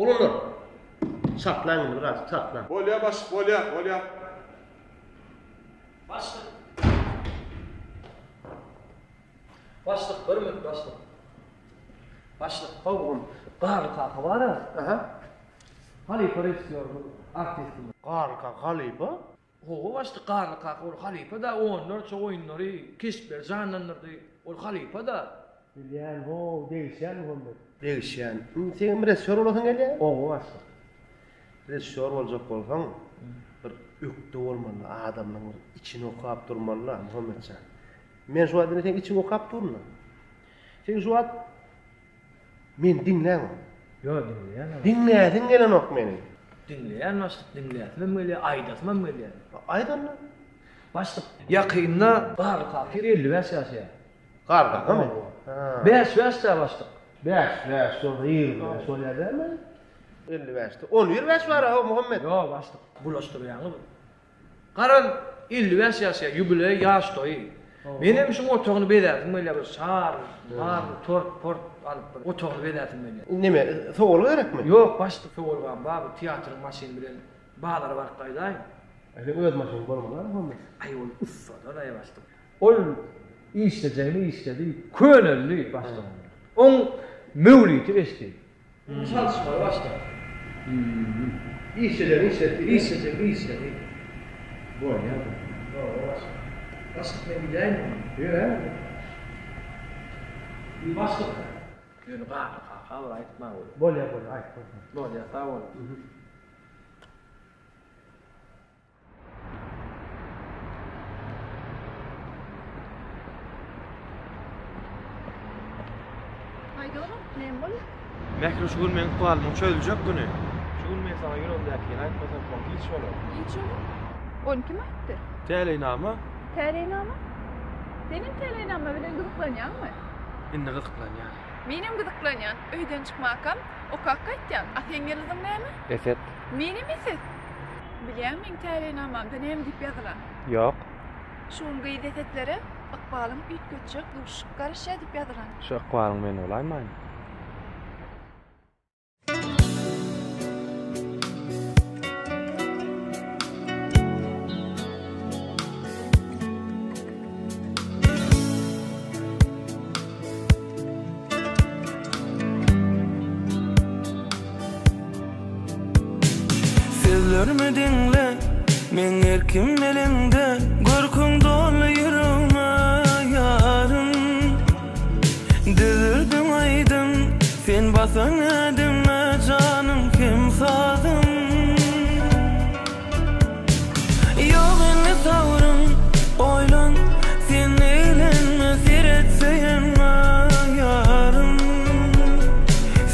Oğlum. Saklan biraz, saklan. Bolya baş, bolya. Başlık. Başlık, bir minut başlık. Başlık, oğlum. Qarlı kaka var ya. Aha. Halife istiyor bu artistim. Halife? Ho, başlık qarlı kaka ol halife da onlar çok oyunları, kesber canlanırdı. Ol halife da. Bilýän ho, değişen Muhammed. Değişen. Sen rejissör bolasың gelýär? O başlık. Rejissör boljak bolsaň, bir ökde bolmaly, adamlaryň içini okap durmaly Muhammedcan. Men şu adamı sen içini okap durma. Sen şu ad men dinläň. Yo dinleýän. Dinläýän gelen ok meni. Dinleýän başlyk dinleýän. Men böyle aýdatmam böyle. Aýdanlar. Başlyk ýakynda qarlı kaka 50 ýaşaýar. Qarlı kaka mı? 5 ýaşda başlyk. 5 sonra 20 söýler mi? 55'te. 11 yaş var ha Muhammed. Yo başlyk. Bulaşdyrýanly. Qaran 55 ýaşa jubiley ýaşdoý. Benim şu otogyny berýärdim böyle bir şar, var, port alyp bir otogyny berýärdim böyle. Nime? Sowal gerekmi? Yok, başlyk sowalgan baba teatr maşin bilen bağlary barqaýdaý. Aýda öz maşin bolmalar Muhammed. Ay ol uffada da başlyk. Ol işlejeni işledi, könelli başlyk. On mevlidi eşdi. Çalışmalar başlyk. İşledi. Bu ya. Başlık ne bileyim mi? Yok. Bir başlık. Yönü kaka var aytma olur. Bolya, aytma. Bolya, sağ ol. Haydi oğlum, neyim bol? Mekru şugul men qalmam çöldüjek güni. Şugul men sana ýolundaky aýtmasam çok hiç bolar. Hiç olur. 12 mi aýtdy? Teleýnama? Teleýnama? Senin teleýnama bilen gıdıklanýan mı? Indi gıdıklanýan. Menim gıdıklanýan. Öýden çykmakam, okakka aýtýan. Ateňgeliziň näme? Efet. Menim eset. Bilýän men teleýnamamda näme diýip ýazylan? Ýok. Şuň gyýdetetleri Akbalyň üýt göçek duşuk garşa diýip ýazylan. Şu akbalyň men olaýmyň? Sözlerimi dinle, men erkim elinde, görkün dolu yürüme yarım. Dizildim aydın, sen basan edime canım kim sadım. Yok enne savrım, oylan, sen eğlenme, seyretseyenme yarım.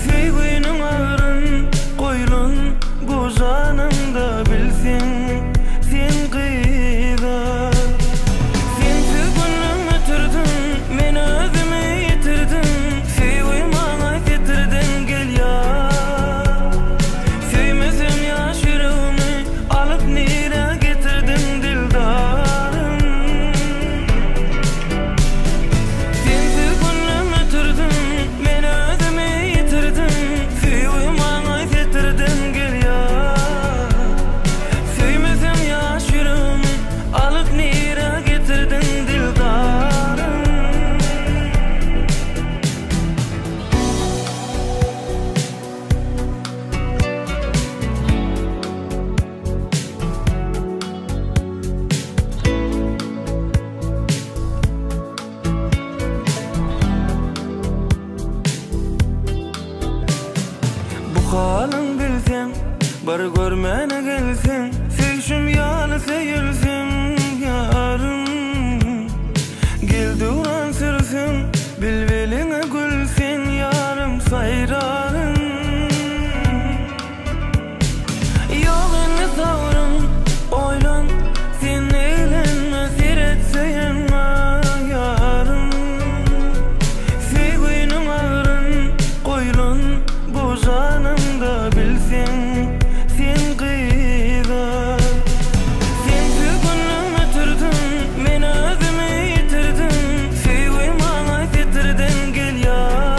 Sevginin ağrın, koylun, bu canımda bilsin, sen kıyda. Sen tügünüm ötürdün, men özümü yitirdin. Sevgim bana getirdin gel ya. Sevmezim yaş yüreğimi, alıp nire getirdin dildarım. Sen tügünüm ötürdün, men özümü yitirdin. Sevgim bana getirdin gel ya. Sevmezim yaş yüreğimi, alıp nire getirdin dildarım. Bu halın bilsem, bar görmene gelsin. Sevşim yalı seyirsin yarım. Gel duran sürsin, bilbeline gülsin yarım sayrarım. Yok enne savrım, oylan, sen eğlenme, seyretseyenme yarım. Sevginin ağrın, koylun, bu canımda bilsin, sen kıyda. Sen tügünüm ötürdün, men özümü yitirdim. Sevgim bana getirdin gel ya.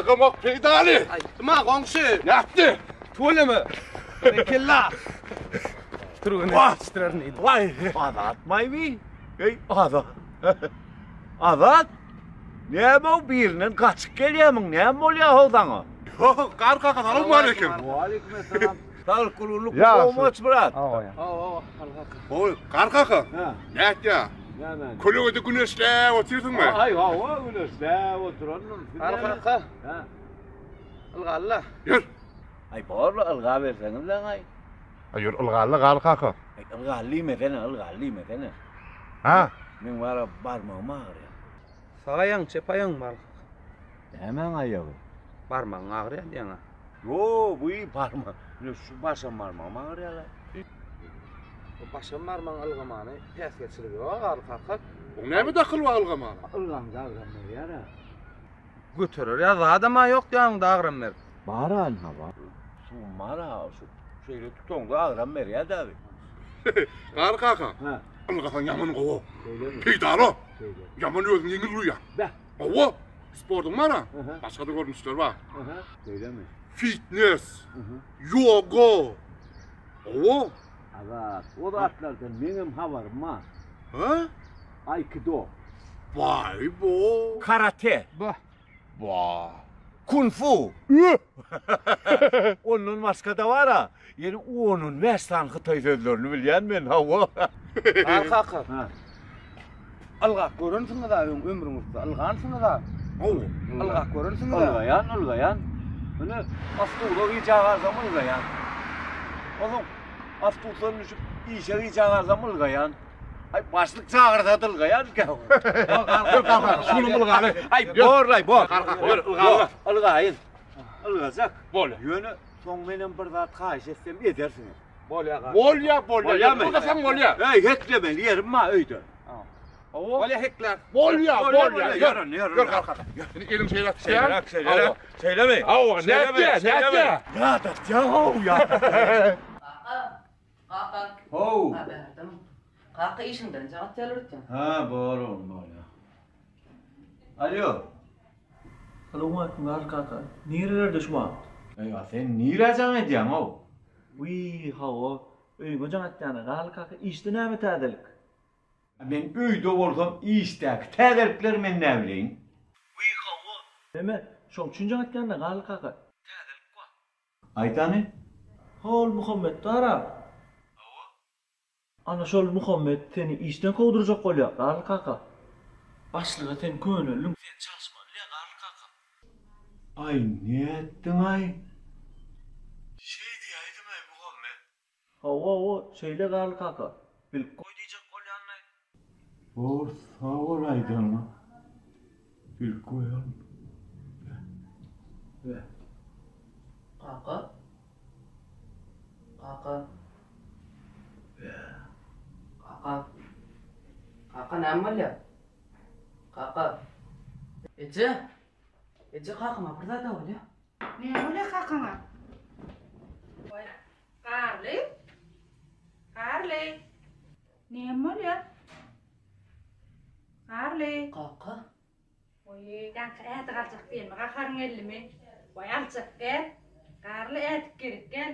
Algamak peydali. Aytma gongşu. Näpdi? Tolemy. Rekella. Turgun ettirerni. Vay, azatmaymy? Ey, azat. Azat? Näme birinin kaçıp gelýärmiň? Näme bolýar howdaňa? Qarqa assalamu alaykum. Wa alaykum assalam. Sağ kululuk Ya, olmaç brat. Oy, qarqa. Ha. Nätdi? Näme? Kologda güneşle oturdyňmy? Ay, hawa güneşde oturanın. Qarqa. Ha. Ilgalla. Ýür. Ay, borla ılga berseňiz lan ay. Ýür, ilgally qarqa. Ilgally mesene. Ha? Men bara barmağıma ağrıyor. Sagayan çepayan mal. Hemen ayağı. Barmağın ağrıyor diýene. Yo, bu iyi parma. Şu başım barmağıma ağrıyor lan. Bu başım barmağın ılgamany täs geçirigi o qarqa. Bu näme daxil wa ilgamany? Ilgam dağramma yara. Götürür ya adama yok diýen dağram mer. Bara alma var. Şu mara şu şeyle tutun da ağram ver ya da. Qarqa. Ha. Ilgasan yaman gowo. Söyleme. Peydalo. Yaman özüň ýeňil duýa. Be. Gowo. Spordyň mara? Aha. Başga da görnüşler bar. Aha. Söyleme. Fitness. Yoga. Gowo. Evet. O da atlardan benim haberim var. Ha? Aikido. Vay bo. Karate. Vay. Kung fu. Onun maskada var ha. Yani onun Western Xitay sözlerini bilýän men hawa. Qarqa. Ha. Alga görünsiňiz da ömrüňizde. Algansıňyz da. Alga görünsiňiz da. Ulgayan. Bunu astuğda giýär zaman ulgayan. Oğlum astuğdan düşüp işe giýär zaman ulgayan. Ay başlyk çağırda ulgayan ki. Şunu ulgaly. Ay borlay bor. Ulgaly. Ulgayın. Ulgazak. Bolýa. Ýöne soň menen bir zat haýyş etsem edersiňiz. Bolýa. Bolýa. Bolýa. Ulgasam bolýa. Ey heklemeli yerim ma öýde. Bolýa hekler. Bolýa. Ýör qarqa. Seni elim şeylek. Söyleme. Awa, näçe? Ya da ya. Qaqa. Ho. Haberdim. Qaqa işinden jagt gelirdi. Ha, bor bolýa. Alo. Assalamu alaykum qaqa. Nerelerde şuma? Eywa, sen nirajan edýäň o? Wi, hawa. Öýge jagatdyny gal qaqa işde näme täzelik? Men öýde bolsam işdäki täzelikler men näbileýin? Wi, hawa. Deme, şoň üçin jagatdyny gal qaqa. Täzelik bar. Aýtany? Hol Muhammed dara. Hawa. Ana şol Muhammed seni işden kowdurjak bolýar gal qaqa. Başlyga sen könüllüň sen çalşmaly gal qaqa. Ay, ne ettin ay? Şey diýdim ay Muhammed. Hawa, şeýle gal qaqa. Bilip koý diýjek bolýanly. Bor, sağ ol aýdanyma. Bil koýan. Ve. Qaqa. Qaqa. Ve. Qaqa. Qaqa näme bolýar? Qaqa. Ece qaqama bir zat bolýar. Näme bolýar qaqama? Oy, Qarly. Qarly. Näme bolýar? Qarly. Qaqa. Oy, dank äti galçak diýme, qaqaryň ellimi? Oy, alçak gel. Qarly äti gerek gel.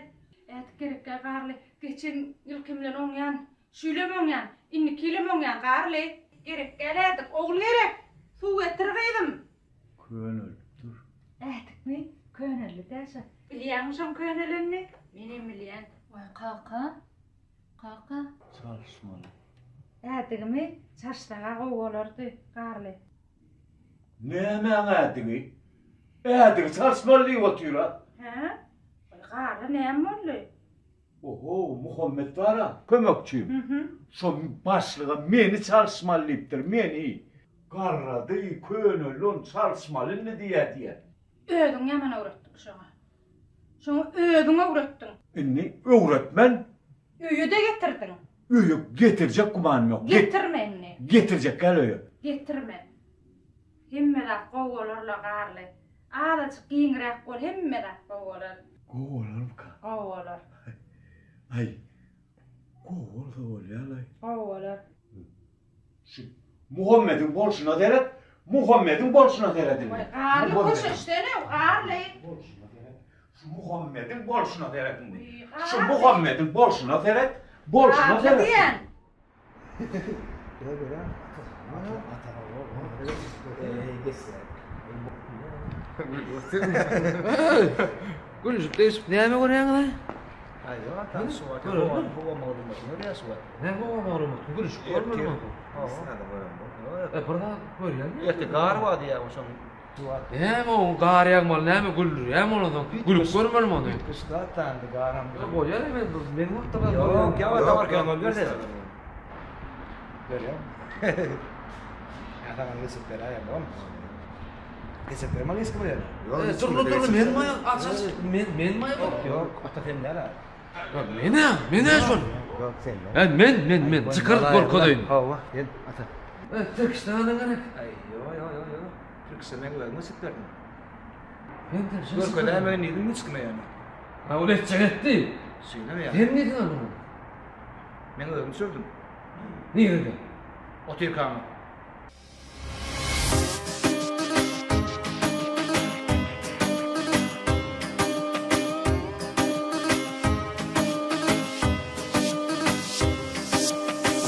Äti gerek gel Qarly. Geçen ýyl kimlen oňyan, şüýlem oňyan, inni kilem oňyan Qarly. Gerek gel äti, ogul gerek. Suw getirgeydim. Könül, dur. Ätikmi? Könelli däşe. Bilýärmi şoň könelini? Menem bilýän. Oy, qaqa. Qaqa. Çalışmaly. Ätigimi? Çarşdaga gowy bolardy, Qarly. Näme ätigi? Ätigi çalışmaly otyra. He? Oy, Qarly näme boldy? Oho, Muhammed bara. Kömekçiyim. Şo başlyga meni çalışmaly diýipdir, meni. Garrady, könüllün çalışmaly ne diýär? Özüň ýaman öwretdiň şoňa. Şoňa özüň öwretdiň. Inni öwretmen Öýe de getirdiň. öýe getirjek gumanym ýok. Getirmenni. Getirjek gel öýe. Getirmen. Hemmede gowy bolarlar Qarly. Alaçyk giňrek bol, hemmede gowy bolar. Gowalar mı? Gowy bolar. Ay. Gowal bolýar ay. Gowy bolar. Muhammed'in bolşuna derek Muhammed'in bolşuna teredildi. Qarlı koş işte ne? Qarlı. Şu Muhammed'in bolşuna teredildi. Şu Muhammed'in bolşuna teret. Bolşuna teret. Diyen. Gülüş değişip ne mi görüyorsun lan? Ayyo, tam su var. Bu mağdurmak. Nereye su var? Ne bu mağdurmak? Gülüş görmüyor mu? Burada görüyorsun. Erkek gar vardı ya o son. Ne mi o gar yağmal ne mi güldür? Ne mi onu? Gülüp görmüyor mu onu? Kışta tandı garam. Bu ya ne benim vakti var. Yok ya var kan ol görsen. Görüyor. Adamın resimleri ya bom. Resimleri mi resim ya? Turlu men maya aças men maya yok. Ata sen nere? Men şol. Yok sen. Men çıkarıp bol koyayım. Hava gel ata. Türkistan'dan garip. Ay yo. Türkistan'dan var mı sıklar? Ben de Gör kadar hemen neydi mi çıkma yani? Ha öyle çekti. Söyle ya. Hem ne diyor bunu? Ben öyle söyledim. Niye öyle? Otel kanı.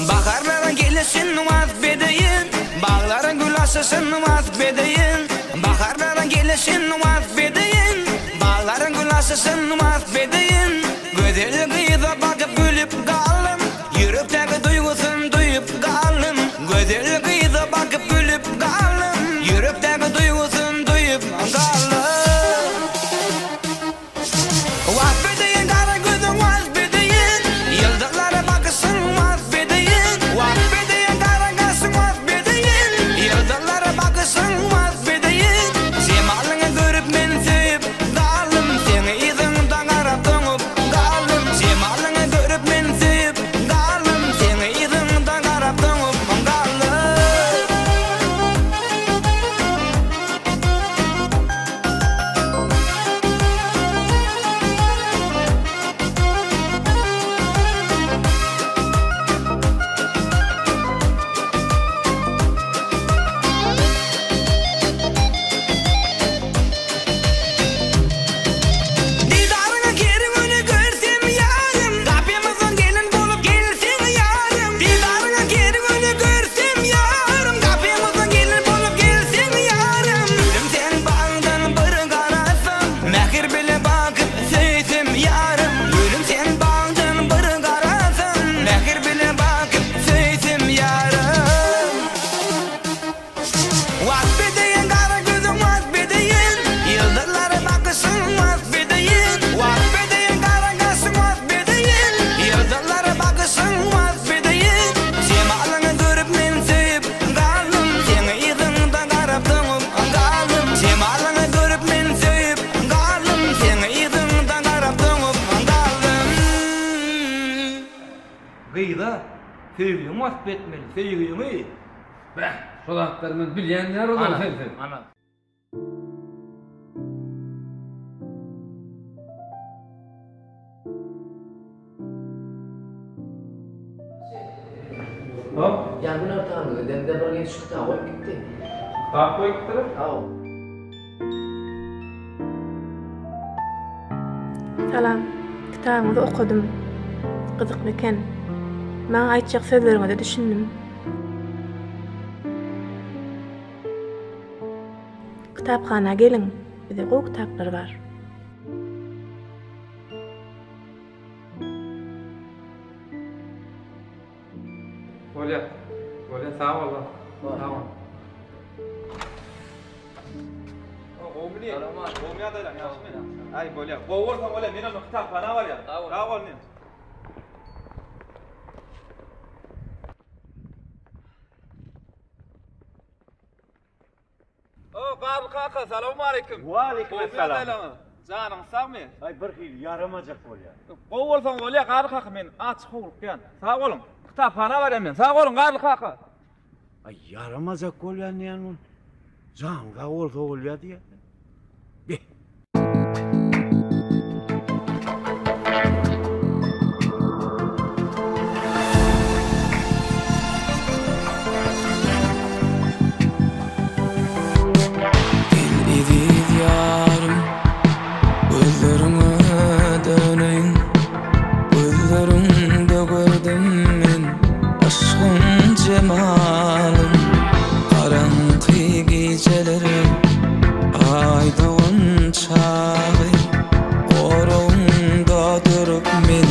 Baharların gelişin vaz bedeyin, bağların gül açışın vaz bedeyin. Baharların gelişin vaz bedeyin, bağların gül açışın vaz bedeyin. Güzel kıyıda bakıp gülüp kalım, yürekteki duygusunu duyup kalım. Güzel kıyıda bakıp gülüp kalım, yürekteki duygusunu duyup kalım. Vaz bedeyin, kara gözün vaz bedeyin, yıldızlara bakışın vaz bedeyin. Vaz bedeyin, kara gözün vaz bedeyin, yıldızlara bakışın vaz bedeyin. Semalını görüp men sevip kalım, seni izin qarap dönüp kalım. Semalını görüp men sevip kalım, seni izin qarap dönüp kalım. Didarına geri önü görsem yarım, kapımızın gelin bulup gelsin yarım. Didarına geri önü görsem yarım, kapımızın gelin bulup gelsin yarım. Gülüm sen bağdan bir qarasam, mehir bile bakıp söysem yarım. Gülüm sen bağdan bir qarasam, mehir bile bakıp söysem yarım. Vaz bedeyin, kara gözüm vaz bedeyin, yıldızlara bakışın vaz bedeyin. Vaz bedeyin, kara gözüm vaz bedeyin, yıldızlara bakışın vaz bedeyin. Semalını görüp men sevip kalım, seni izin qarap dönüp kalım. Semalını görüp men sevip kalım, seni izin qarap dönüp kalım. Gıyda sevgiyim vasf etmeli. Sevgiyimi. Şolaklarımın bilyenler olur sen. Ana. Hop. Ya bunu tanıdı. Demde bir genç çıktı. Koyup gitti. Bak koyup gitti. Tamam. Salam. Kitabınızı okudum. Kızık meken. Bana aytacak sözlerinizi düşündüm. Kitapxana gelin. Bize koy kitaplar var. Böyle sağ ol. Tamam. Omni, omni adaylar yaxshimi? Ay, bo'lyap. Qo'vorsan bo'la, meni kitobxona bor ya. Sog' ol men. Qarl qaqa, assalomu alaykum. Va alaykum assalom. Janing sog'mi? Ay bir xil yaramajak bo'lya. Qo'vorsan bo'la, qarl qaqa men achiq qo'yib qo'yan. Sog' bo'ling. Kitobxona beraman men. Sog' bo'ling, qarl qaqa. Ay yaramajak bo'lganni ham janga olsa bo'ladi ya. cemalın Karanqı geceleri aydığın çağı Orunda durup men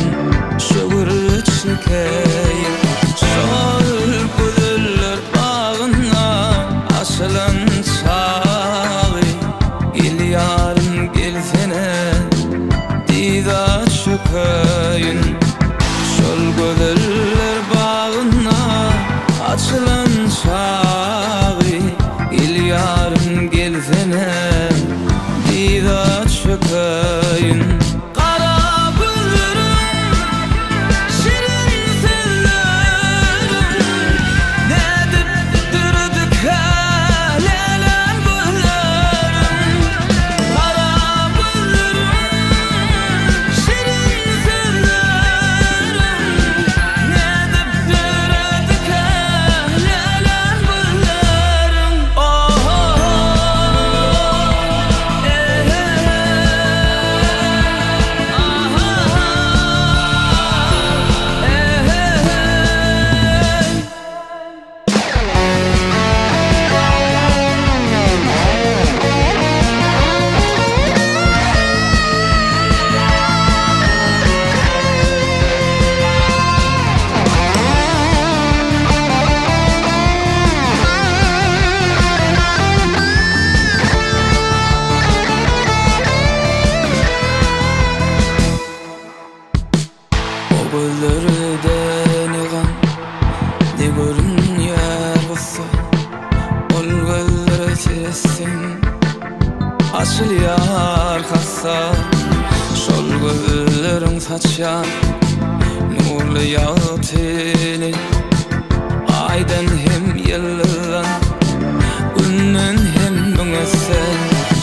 şögür çekeyim Şol güller bağına açılan çağı Gel yarım gelsene dida çökeyim Şol güller bağına açılan çağı Gel yarım gelsene dida çökeyim Açılıyar kassa Şol gözlerin saçan Nurlu yağı teli Aydan hem yıldan Günnün hem büngesen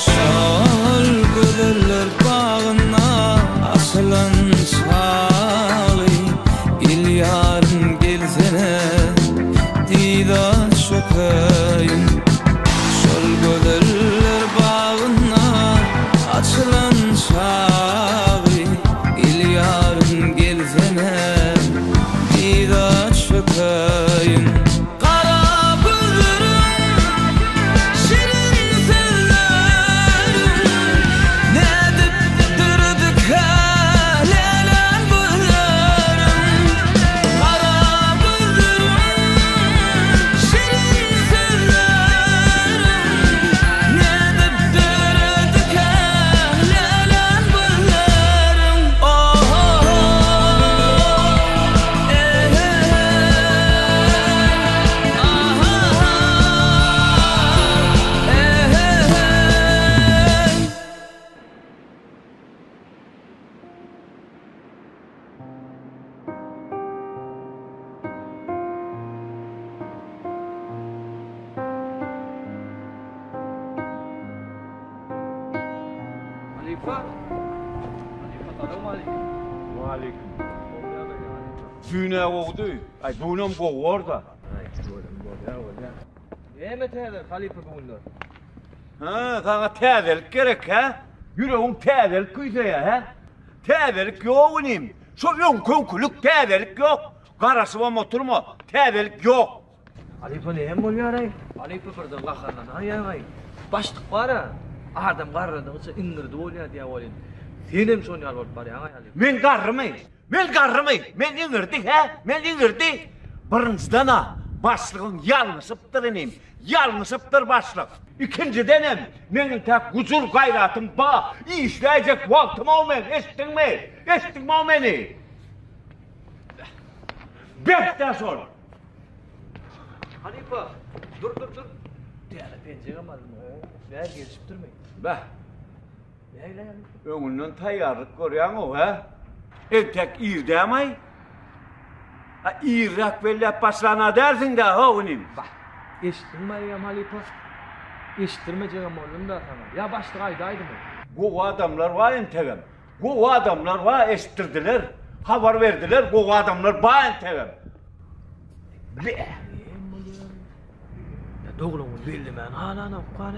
Şol gözler bağına Açılan çağı İl yarın gelsene Dida çökeyim Şol gözler bağına açılan çağı İl yarın gelsene dida çökeyim Kara gözlerim şirin sellerim Ne dip dırdık helelen gözlerim Kara gözlerim şirin sellerim Ne dip dırdık helelen gözlerim Oh oh Halifa. Selam aleyküm. Wa aleyküm. Füne oldu. Ay bunun bu orada. Neme teder halifa bunlar? Ha, sana tedelik gerek ha? Yüreğin tedelik kuysa ya ha? Tedelik yok unim. Şu yon konkuluk tedelik yok. Karası var motor mu? Tedelik yok. Halifa ne hem oluyor ay? Halifa birden qaxardan ayağay. Başlık var ha. Adam qarradan ıça ingirdi oluyor diye olin. Senem şonu alıp var ya ay halifa. Men qarrımay. Men ingirdi ha? Men ingirdi. Birinçiden ha. Başlığın yalnızıptır inim. Yalnızıptır başlık. İkinciden hem menin tek huzur gayratım ba. İşleyecek vaktim olmayan. Estin mi? Estin mi o meni? Bekten sonra. Halifa dur. Diğer pencere almadım. Ver gelişip durmayın. Be. Neyle yani? Önünden tayyarlık görüyorsun o ha? Tek irdemay. Ha irrak velip başlana dersin de ha unim. Bak. Eşittirmeyeceğim halifa. Eşittirmeyeceğim oğlum da sana. Ya başlık aydı mı? Bu adamlar var entegem. Bu adamlar var eşittirdiler. Haber verdiler. Bu adamlar var entegem. Ya doğrumu bildim ben. Hala ne yapar?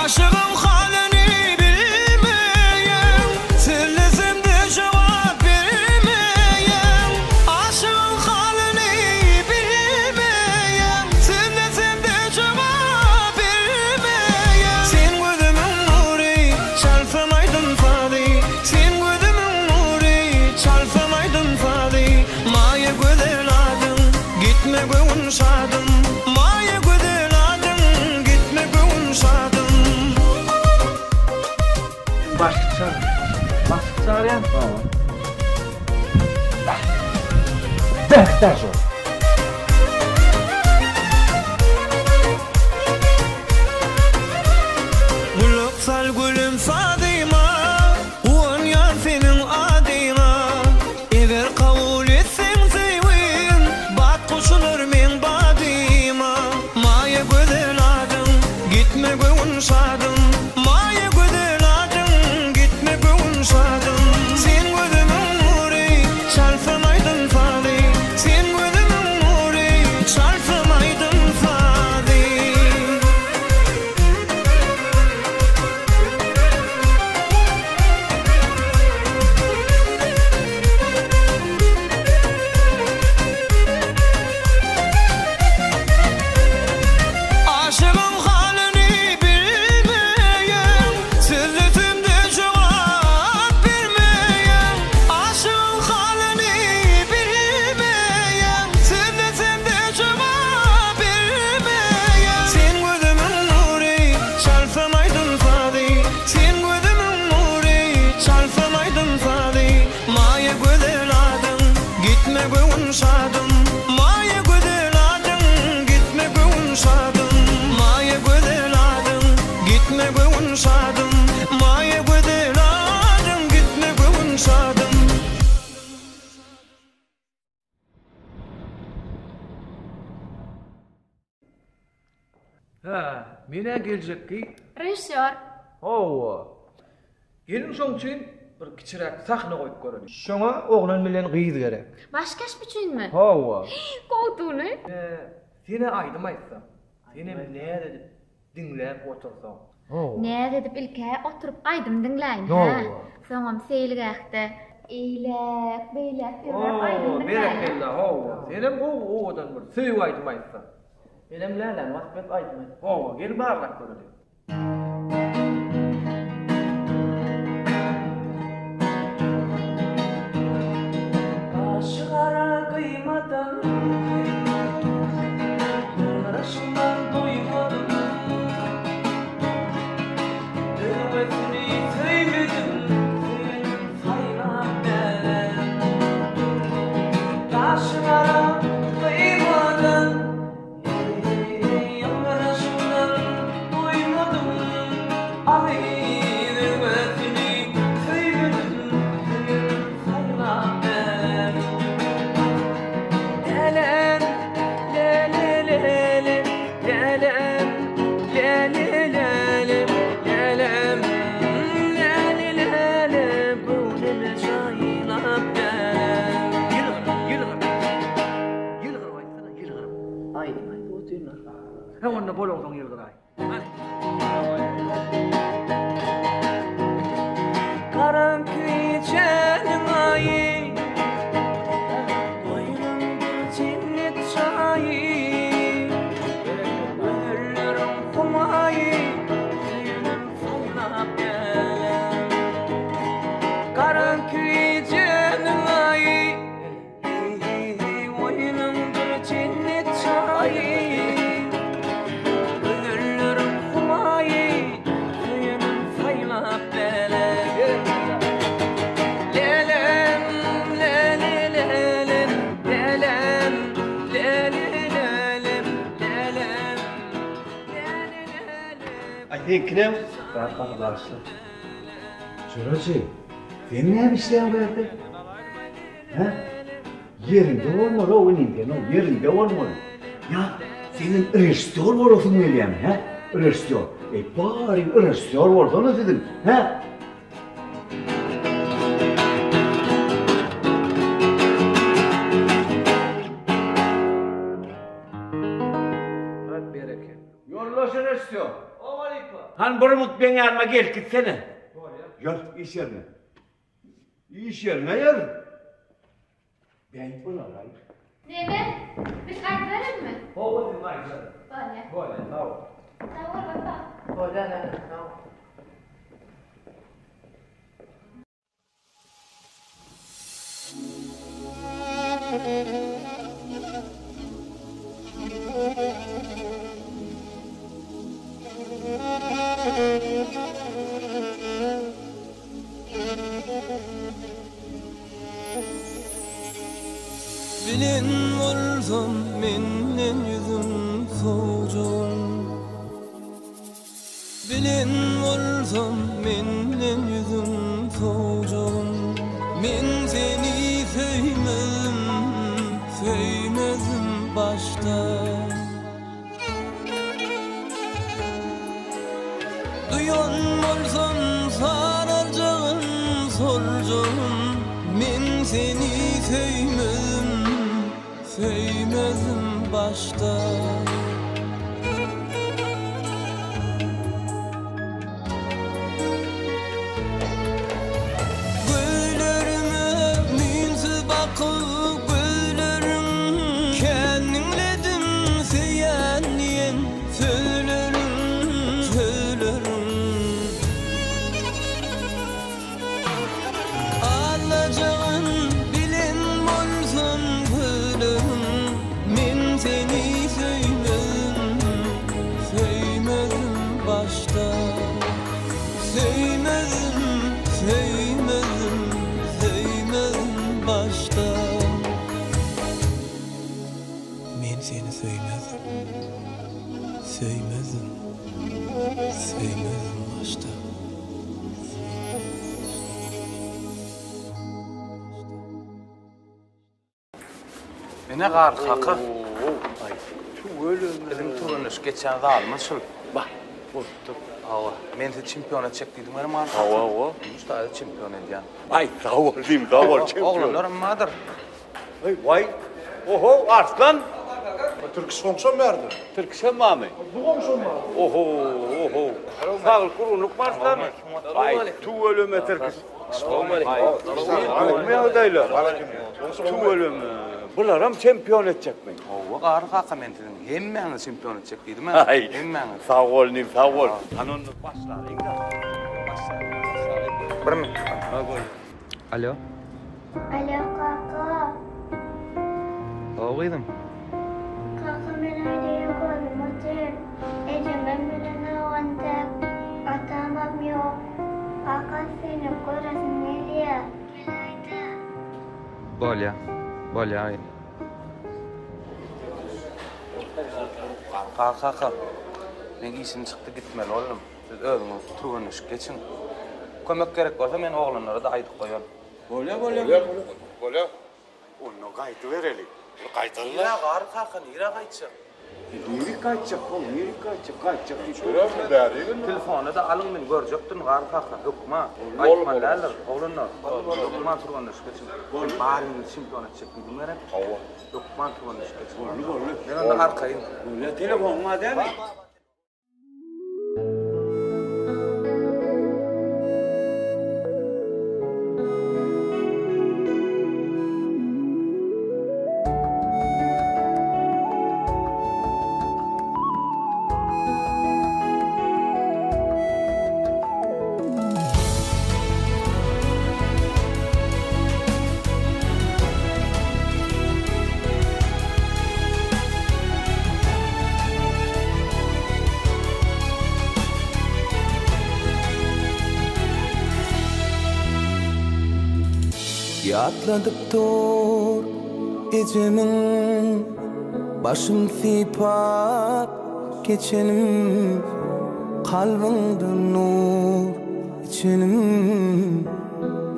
Aşığım halini bilmeyen, sırlısımda cevap vermeyen. Aşığım halini bilmeyen, sırlısımda cevap vermeyen. Sen gözümün nuri, çarpamaydın fadi. Sen gözümün nuri, çarpamaydın fadi. Maya güzel adın, gitme gönül sadım. Maya güzel adın, gitme gönül sadım. Başlık çağır. Başlık çağır ya. Tamam. Dehter zor. Gülüksal gülüm Fadıma, uğun yar senin adıma. Eğer kabul etsen sevin, bat koşulur men badıma. Maya güzel adın, gitme gönül sadım. Maya güzel adın, gitme gönül sadım. Sen gözümün nuri, çarpamaydın Fadı. Sen gözümün nuri, çarpamaydın Fadı. Aşığım halini bilmeyen, sırrımda cevap vermeyen. Aşığım halini bilmeyen, sırrımda cevap vermeyen. Sen gözümün nuri, çarpamaydın Fadı. Sen gözümün nuri, çarpamaydın Fadı. Maya güzel adın, gitme gönül sadım. Maya güzel adın, gitme gönül sadım. Maya güzel adın, gitme gönül sadım. Maya güzel adın, gitme gönül sadım. Ha, mene gelecek ki? Rejissör. Hawa. Gelin şoň üçin bir kiçirek sahna goýup görelim. Şoňa oglan bilen gyýyz gerek. Başkaş üçinmi? Hawa. Goýduny. Seni aýdym aýtsam. Seni näde edip dinläp otursaň. Näde edip ilkä oturup aýdym dinläýin. Soňam seýilgäkde eýlek, beýlek ýörüp aýdym dinläýin. Berekella, hawa. Senem owadan bir söýüp aýdym aýtsam. Benim lälen wagtbet aýdym. Hawa, gel barlak görelim. Aşıklara kıymadan, uğraşımdan doymadım. Ümmetini sevmedim, senin saygam ben. Aşıklara kıymadan, uğraşımdan doymadım. Ay, ümmetini sevmedim, senin saygam ben. Lelem, lelelelele, lelem, lelelelele, lelem, lelelelele, bu neme çaylap gelem. Yılgırım. Yılgırım aysana, yılgırım. Aýdym, aýdyp oturlar. Ha onda bologsoň yılgıray. Karan kıyıçenin ayı, boynumda cennet çayı. Ölürüm kumayı, suyunum saylap gelem. Karan kıyıçenin ayı, boynumda cennet çayı. Ölürüm kumayı, suyunum saylap gelem. Lelem, lelelelem, lelem, lelelelem, lelem. Aytenkinem, Barkak başlı. Şuracı, sen ne işleyen bu evde? Ha? Yerinde olmalı o önünden, o yerinde olmalı. Ya senin rejissör olsun öyle ha? Rejissör. Bari rejissör olsana dedim, ha? istiyorum. Han Burmut ben yanıma gel gitsene. Gel iş yerine. İş yerine gel. Ben bunu alayım. Dede, biz kaytarır mı? Oğlum ben alayım. Böyle. Böyle, tamam. Tamam baba. Böyle, tamam. Bilin vurdum menin yüzüm soğucum. Bilin vurdum menin yüzüm soğucum. Men seni söymedim başta. Duyan olsan sarılacağım soracağım. Men seni söymedim başta. Güllerime minsiz bakıp güllerim kendinledim seyen diyen söylerim. Alacağın bilin olsun gülüm, men seni söymedim başta. Söymedim başta. Men seni söymedim başta. Mene gar kaka. Ay, şu ölüm. Bizim turnuş geçen dalmışıl. Bak, vurdu. Hava. Men de çempiyona çektiydim benim arka. Hava. Usta çempiyon ediyen. Ay, sağ ol diyeyim, sağ ol çempiyon. Oğlanlarım madır. Ay, vay. Oho, Arslan. Türkistan son verdi. Türkistan mı abi? Bu komşun mu? Oho. Sağ ol kurunluk mu Arslan? Ay, tu ölüme Türkistan. Olmuyor dayla. Tu ölüme. Bunlar çempiyon edecek mi? Ova gar kaka men dedim. Hemmeni çempiyon edecektiydim ben. Ay, hemmeni. sağ ol Nim, sağ ol. Kanonluk başlar, inga. Bir mi? Alo. Alo kaka. Oğuydum. Kaka men öyle koydum otel. Ecemem bilen avantek. Atamam yok. Kaka seni korasın nereye? Gelaydı. Bolya ay. Kaka. Men işin çıktı gitmeli oğlum. Siz özünüz turnuş geçin. Kömek gerek olsa men oğlanlara da aytıp koyarım. Bolya. Onu kayıtı verelim. Kayıtırlar. Nira gar kaka, nira kaytacak. Niri kaçacak oğlum, niri kaçacak. Telefonu da alın men görecektin gar kaka. Hükma. Aytmanlarlar, oğlanlar. Hükma turnuş geçin. Barin çempiyon edecektim ben. Hükma turnuş geçin. Ben onda arkayım. Bolya telefon var değil mi? Yatladıp dur ecemin, başım sipap geçenim, kalbimde nur içenim,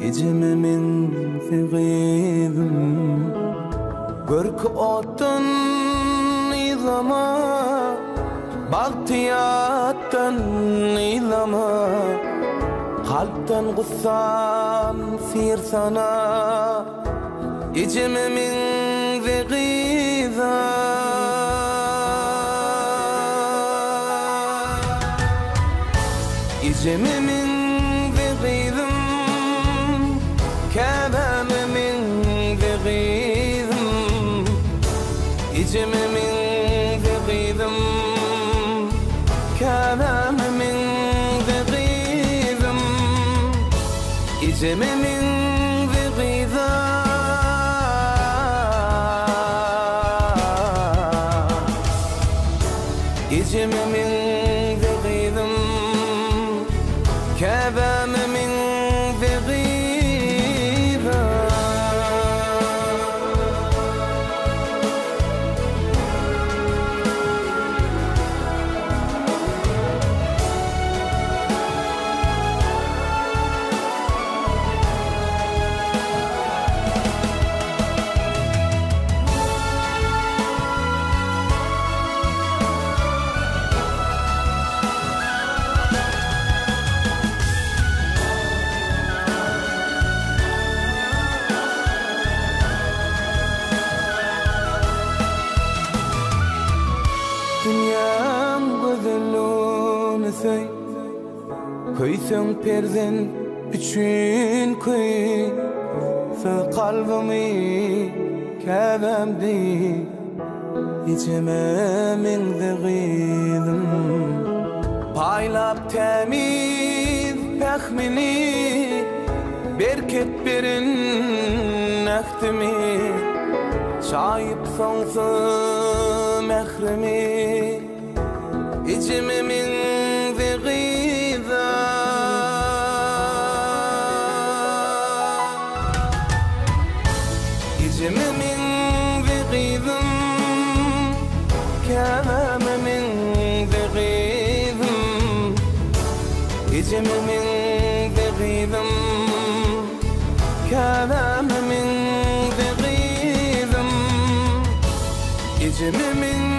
ecememin sevgilim. Görkü otun izama, bahtiyattan izama, kalpten gussam sir sana, ecememin vegiza. İcimi min vegizim Kâbâme min vegizim İcimi min vegizim Kâbâme min vegizim İcimi min İcimi min vegizim Kâbâme min vegizim Dünyam gözellûne söy Köýsem perden üçün köy Söz kalbimi kâbemdi İçime min vegizim Paylap temiz pehmini Berket berin nehtimi Şayip sonsu mehrimi İçime min vegizim İçime min vegizim Kâbâme min vegizim İçime min vegizim Kâbâme min vegizim İçime min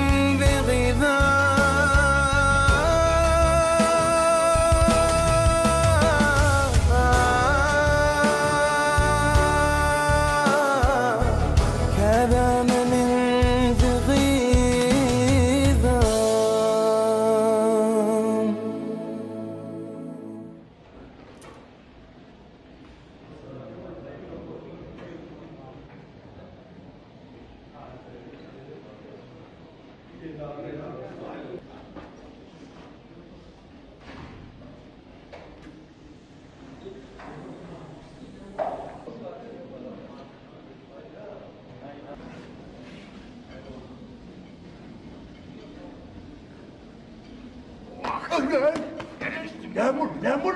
Lemur,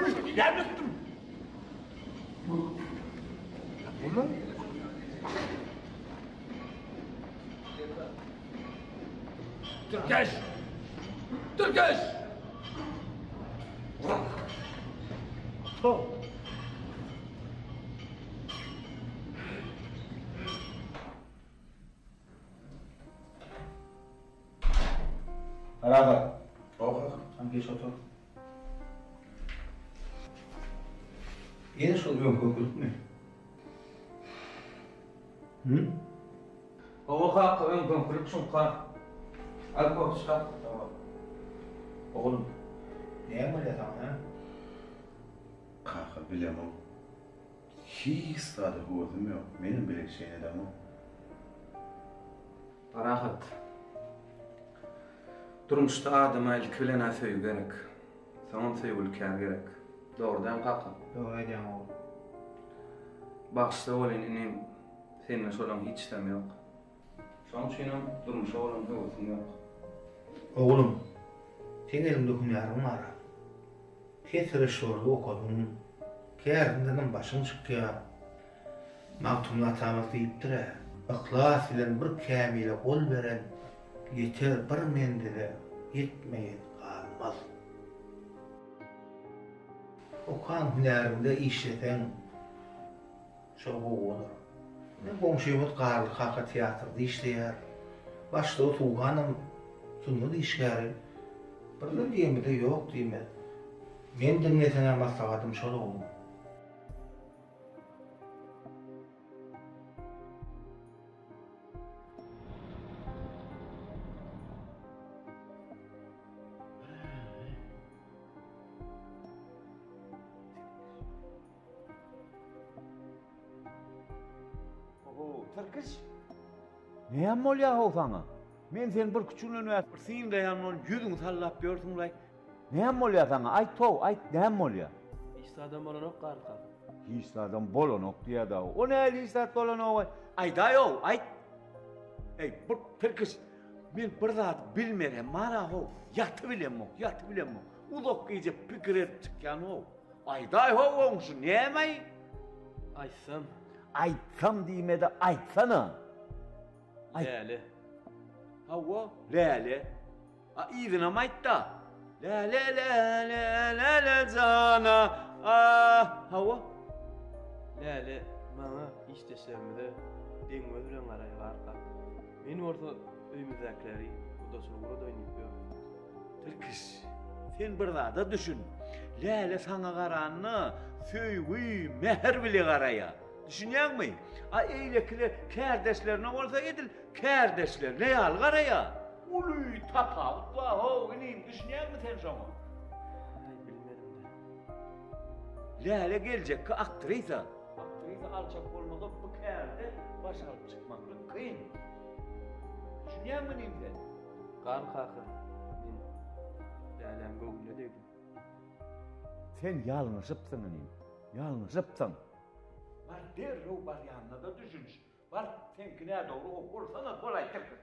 Türkeş! Türkeş! Beraber. Sen geç otur. Yine şol kökülük mü? Hı? O hakka ön kökülük şunqa. Alkop çıkar. Tamam. Oğlum. Neye böyle tamam ha? Kanka bilemem. Hiç sadı gördüm yok. Benim bilek şeyin adamı. Parahat. Durmuşda adama ilk bilen aföy gerek. Tamam söýülkär gerek. Doğrudan kakın. Doğru edeyim oğlum. Bakışta olan inin seninle solan hiç istem yok. Şoň üçin durmuşa olan höwüsüm yok. Oğlum, sen elimde hünärim var. Kesire şorda okudum. Kärdinden başyň çykýar. Maktumla tamak diýipdir. Ihlas bilen bir kämile gol beren yeter bir mendile yetmeýän galmaz. Okan hünärimde işleten şol olur. Ne komşuýumuz garly haka teatrda işleýär. Başda otuğanım sunma işgäri. Bir de diýmedi ýok diýme. Men dinletene maslahatym şol boldy. Tırkış. Näme bolýar o sana? Men sen bir küçüğünden bir syn dayanman yüzüňi sallap berdiň lay. Näme bolýar sana? Aýt to, aýt näme bolýar? İşte adam bolanok garka. İşte adam bolanok diýär da. O näme işte bolanok? Aýda ýok, aýt. Ey, bir tırkış. Men bir zat bilmerem, mara ho, ýaty bilemmo. Ulak iýje pikir edip çykýan ho. Aýda ýok oňşu, näme? Aýsam. Aýtsam diýmede aýtsana. Läli. Hawa, läli. A ýygyna maýtda. Läli jana. Hawa. Läli, maňa iş deşlemede deňme bilen garaý garka. Men orta öýmüzäkleri udaşylygyra doýup ýör. Tırkış, sen bir da düşün. Läli sana garanny söýgü, mehr bile garaya. Düşünýärmi? A eýlekiler kärdeşlerine bolsa edil, kärdeşler ne ýal garaya. Uly tapawutla ho, inim düşünýärmi sen şoňa? Bilmedim de. Läli geljekki aktrisa. Aktrisa alçak bolmaga bu kärde baş alyp çykmaklyk kyn. Düşünýärmi nimde? Garka. Men Lälem göwüne degdim. Sen ýalňyşypsyň inim. Ýalňyşypsyň. Var derrew bar ýanyna da düşünş. Var sen kine dogry okursana bolay tyrkys.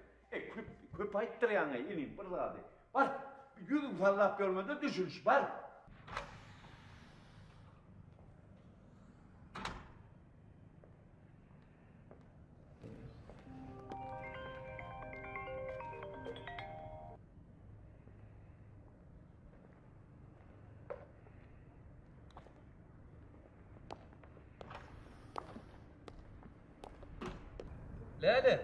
Köp aýtdyrýan inim bir zady. Var ýüzüň sallap görmede düşünş bar. Läli.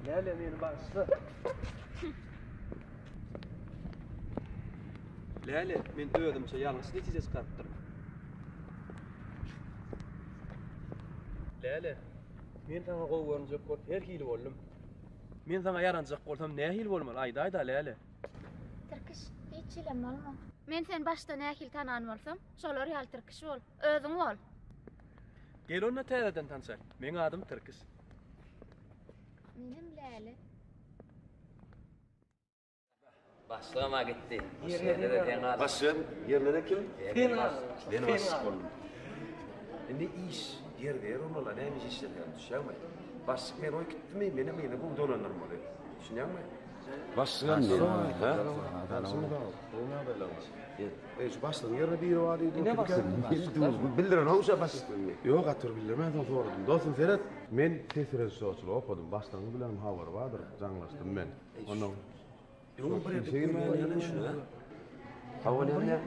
Läli meni başla. Läli, men ödümçe ýalňyş netije çykartdym. Läli, men sana gowurunjak bolup her hili boldum. Men sana yaranjak bolsam nähil bolmaly? Aýda Läli. Tırkış, hiç ilem bolma. Men sen başta nähil tanan bolsam, şolar ýal tırkış bol, özüň bol. Gel onna täzeden tanşar. Men adym Tyrkys. Menim Läli. Başlama gitti. Başım, yerlere kim? Ben Başım oldum. Indi iş, yer ver onlarla neymiş işlerden düşerme. Başım ben oy gitti mi, benim yine bu dolanırmalı. Düşünüyor musun? Başım ne? Başım da. Şu başlığın yerine biri var idi. Ne başlığın? Bildiren olsa başlığın. Yok atır bildirmeden sordum. Dostum Ferhat, men ses rejissörçülüğü okudum. Başlığını bilen haber vardır. Canlaştım men. Onu. Yok bir şey yani şunu. Hava ne diyor?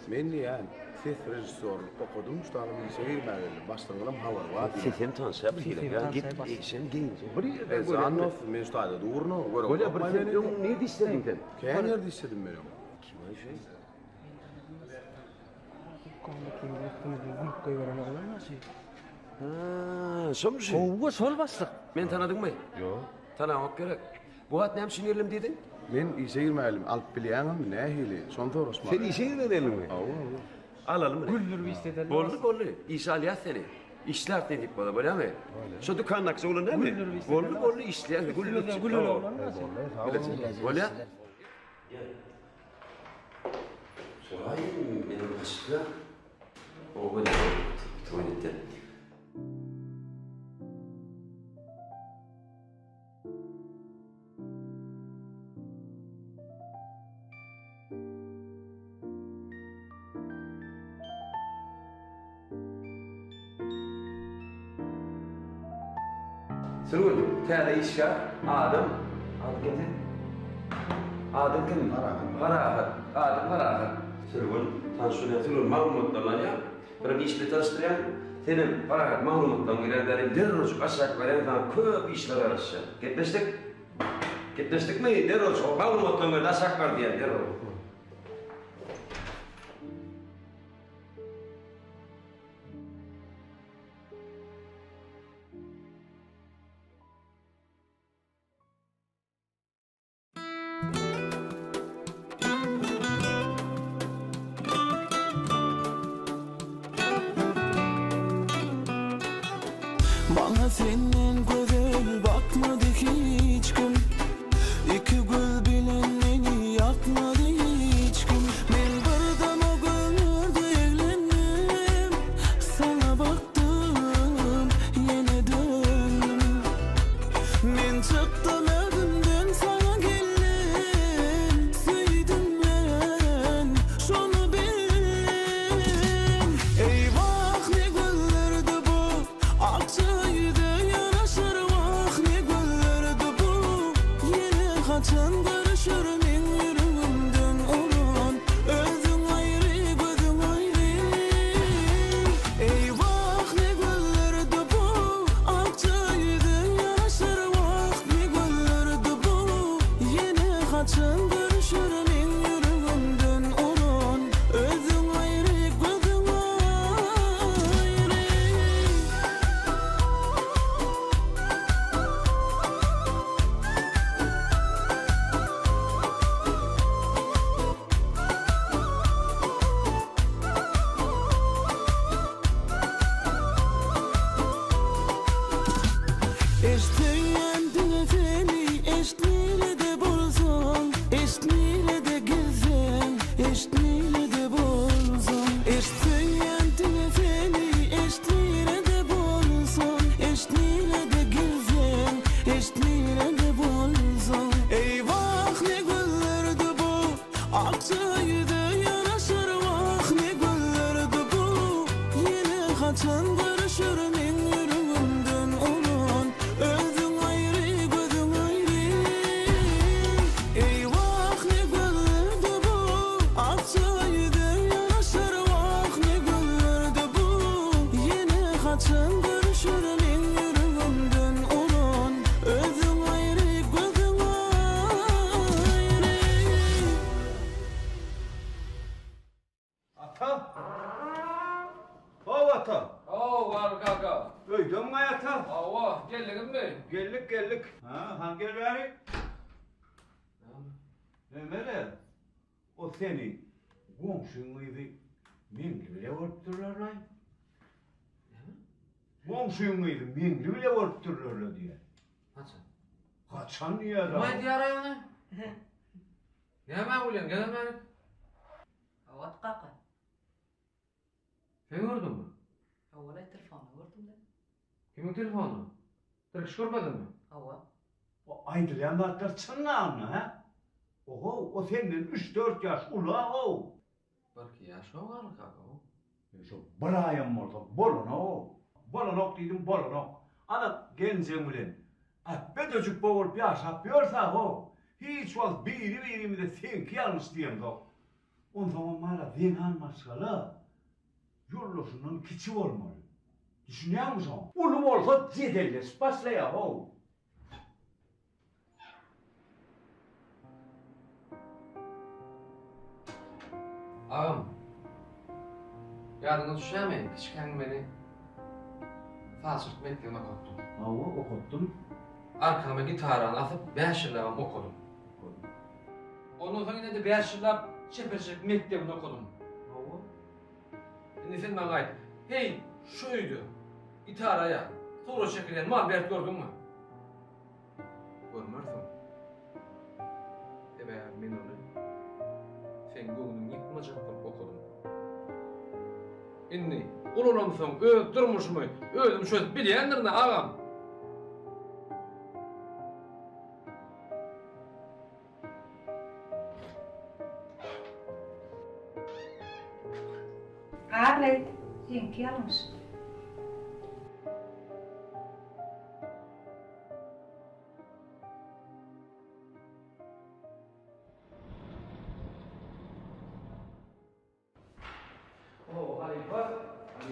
Men yani ses rejissörlük okudum. Şutanım şehir məhəlləli. Başlığım haber var. Sesim tanışa bir ya. Git sen gel. Bir annos men şutada durno. Böyle bir sen ne dişledin sen? Keyin yerde işledim ben. Kim o şey? Şom şey. Owa şol başlyk. Men tanadın mı? Yok. Tanamak gerek. Bu hat näme şinirlim dedin? Men işehir məhəllim alıp bilýäňim nähili. Şonda Osman. Sen işehir edelim mi? Alalım mı? Güllür istedelim. Bollu. İşaliyat seni. İşler dedik bana böyle mi? Şu dükkanlaksa olur değil mi? Bollu işler. Güllür olur. Bollu. Şuray benim başka. O böyle tuvalette. Sırgın, tane işe adım getir. Adım kim? Parahat. Adım Parahat. Sırgın, tanıştırıyor. Sırgın, malumatlarla ya. Bir işle tanıştıran, senin Parahat malumatlarla girenlerin derroç aşağı veren zaman köp işler arası. Gitmiştik mi? Derroç malumatlarla aşağı var diye derroç. senden güzel bakmadı hiç kim. İki gül bilen beni yakmadı hiç kim. Men birden o gönlürde evlendim, sana baktım yine döndüm. Men çıktım evimden sana geldim, sevdim ben şunu bildim. Eyvah ne güllerdi bu, akçaydı yaraşır vah ne güllerdi bu. Yine kaçan görüşür men yüreğimden olan, özün ayrı gözün ayrı. Eyvah ne güllerdi bu, akçaydı yaraşır vah ne güllerdi bu. Yine kaçan görüşür men yüreğimden olan, özün ayrı gözün ayrı. Eşteyendine seni, eştniyle de bulsan, eştniyle de gezsen, eştniyle de bulsan. Eşteyendine seni, eştniyle de bulsan, eştniyle de gezsen, eştniyle de bulsan. Eyvah ne güllerdi bu, akçaydı yaraşır vah ne güllerdi bu. Yine kaçan görüşür men yüreğimden olan, özün ayrı gözün ayrı. Eyvah ne güllerdi bu, akçaydı yaraşır vah ne güllerdi bu. Yine kaçan görüşür men yüreğimden olan, özün ayrı gözün ayrı. Ata. Hov ata. Oo var kaka. Öydün mü ata? Ava geldik mi? Geldik. Ha, hangi elbari? Ömer'e, o seni komşun muydu? Mengli bile vurtturlar lan. Komşun muydu? Mengli bile vurtturlar diye. Kaçan? Kaçan diye adam. Ne diyar ayağına? Ne hemen ulan gel hemen. Avat kaka. Sen gördün mü? Avvala telefonu gördüm de. Kimin telefonu? Tırkış görmedin mi? Ava. O aydılayan atlar çınlağına ha? Oho, o senden 3-4 yaş ula o. Belki yaş o var kaka o. Şu bırayım orada, bolona o. Bolonok dedim, bolonok. Ana gencem ulen. Bedöcük boğulup yaşapıyorsa o. Hiç vaz birimi de senki yanlış diyem da. O zaman bana zenan maskalı. Yolloşunun kiçi olmalı. Düşünüyor musun? Ulum olsa cedelleş başlaya o. Ağam. Yadına düşemeyin. Küçükken beni Fasırt mektebine okuttum. Ava okuttum. Arkama gitarını atıp 5 yıl okudum. Ondan sonra yine de 5 yıl Çeperçek mektebine okudum. Ava. Şimdi sen bana ait. Hey, şuydu. Gitaraya, sonra çekilen muhabbet gördün mü? Görmüyorsun. Ben onu sen gönlün yıkmayacaktın okudum. Şimdi ululamsın, durmuş mu? Öldüm şöyle bileyendir ne ağam? Arlet, sen gelmiş. Oh, Halifa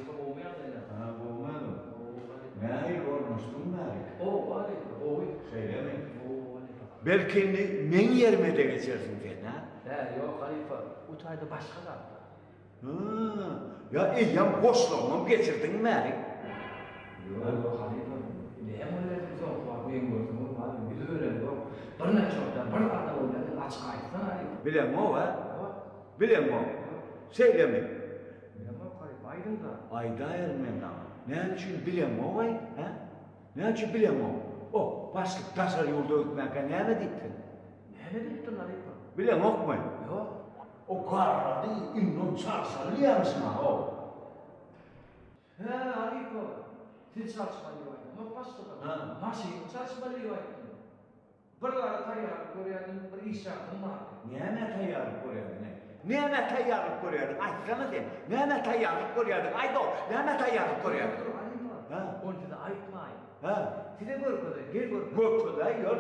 boğmaya atayım. Ha, boğmadım. Meğer olmuştum meğer. Oh, Halifa, boğuy. Söyleme. Oh, Halifa. Belki men yerime de geçersin sen ha? He, yok Halifa, Utay'da başka da. Ha, ya eyyam boşluğumu geçirdin meğer. Yok, Halifa. Ne öyle bir şey var, bu yengözüm, abi bizi öğreniyor. Bir neçe orada, bir arada orada açık aytsana Halifa. Bilem o ha? Bilem o. Söyleme. Bilem o Halifa, aydın da. Ayda ermen ama. Ne için bilem o vay? Ha? Näçe bilemem o başlık taşar yolda ötmekle näme diýipdi? Näme diýipdi Alypa? Bilemem okmy? Ýok. O karardy innon çarşarlyýarmyşma o. He Alypa. Sen çarşmaly Yok başlyga. Maşyny çarşmaly ýokdy. Bir gara taýýar görýärdim, bir iş ýapdym bar. Näme taýýarlyk görýärdin? Näme taýýarlyk görýärdin? Aýtsana sen. Näme taýýarlyk görýärdin? Aýdo, näme taýýarlyk görýärdin? Ha, onda aýtmaý. Ha, side görkede, gel gör. Görkede ýör.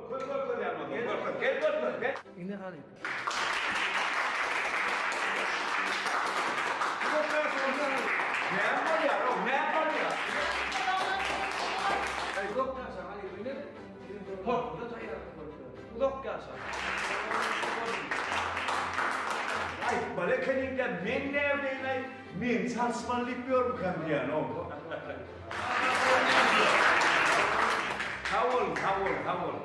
Görkede ýarma, gel gel. Ine galyp. Näme bolýar? Näme bolýar? Doktor şahali bilir. Korktu tayyar. Doktor şahali. Ay, balekeninde men näwdeýler? Men sarsmanlyk ýörüm kanýan o. Kavul.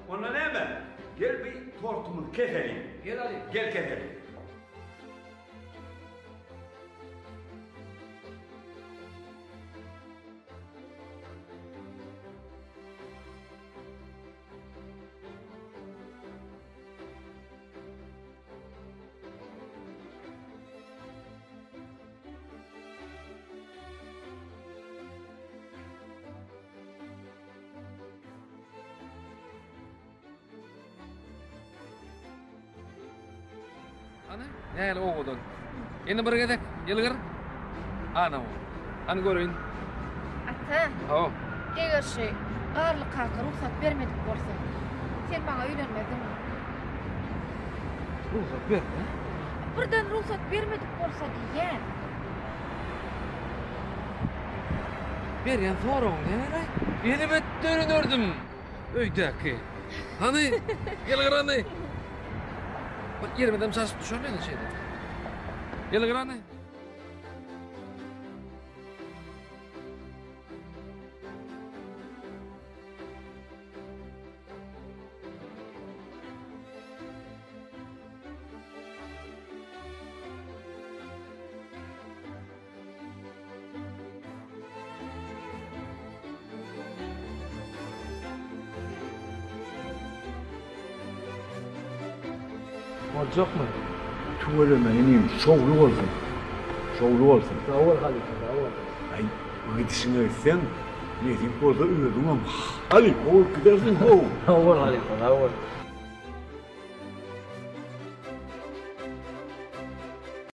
Ona näme? Gel bir tortumy keselim. Gel Ali. Gel keselim. Ana, näle oğudun. Endi bir gedek, ýylgyr. Ana o. Ana görün. Ata. Ha. Eger şey, garlyk haqy ruhsat bermedik bolsa, sen bana öýlenmedin. Ruhsat berme. Birden ruhsat bermedik bolsa diýen. Berýän soragyň näme? Ýene betderin ördüm. Öýdäki. Hani, gelgir hani. Bak yermeden saçıp düşürmeyin şeyde. Gelgir hani. Olacak mı? Tuvaleme ineyim, şovlu olsun. Şovlu olsun. Davul Halife, davul. Ay, bu gidişine etsen, ne diyeyim orada öldüm ama. Ali, o gidersin o. Davul Halife, davul.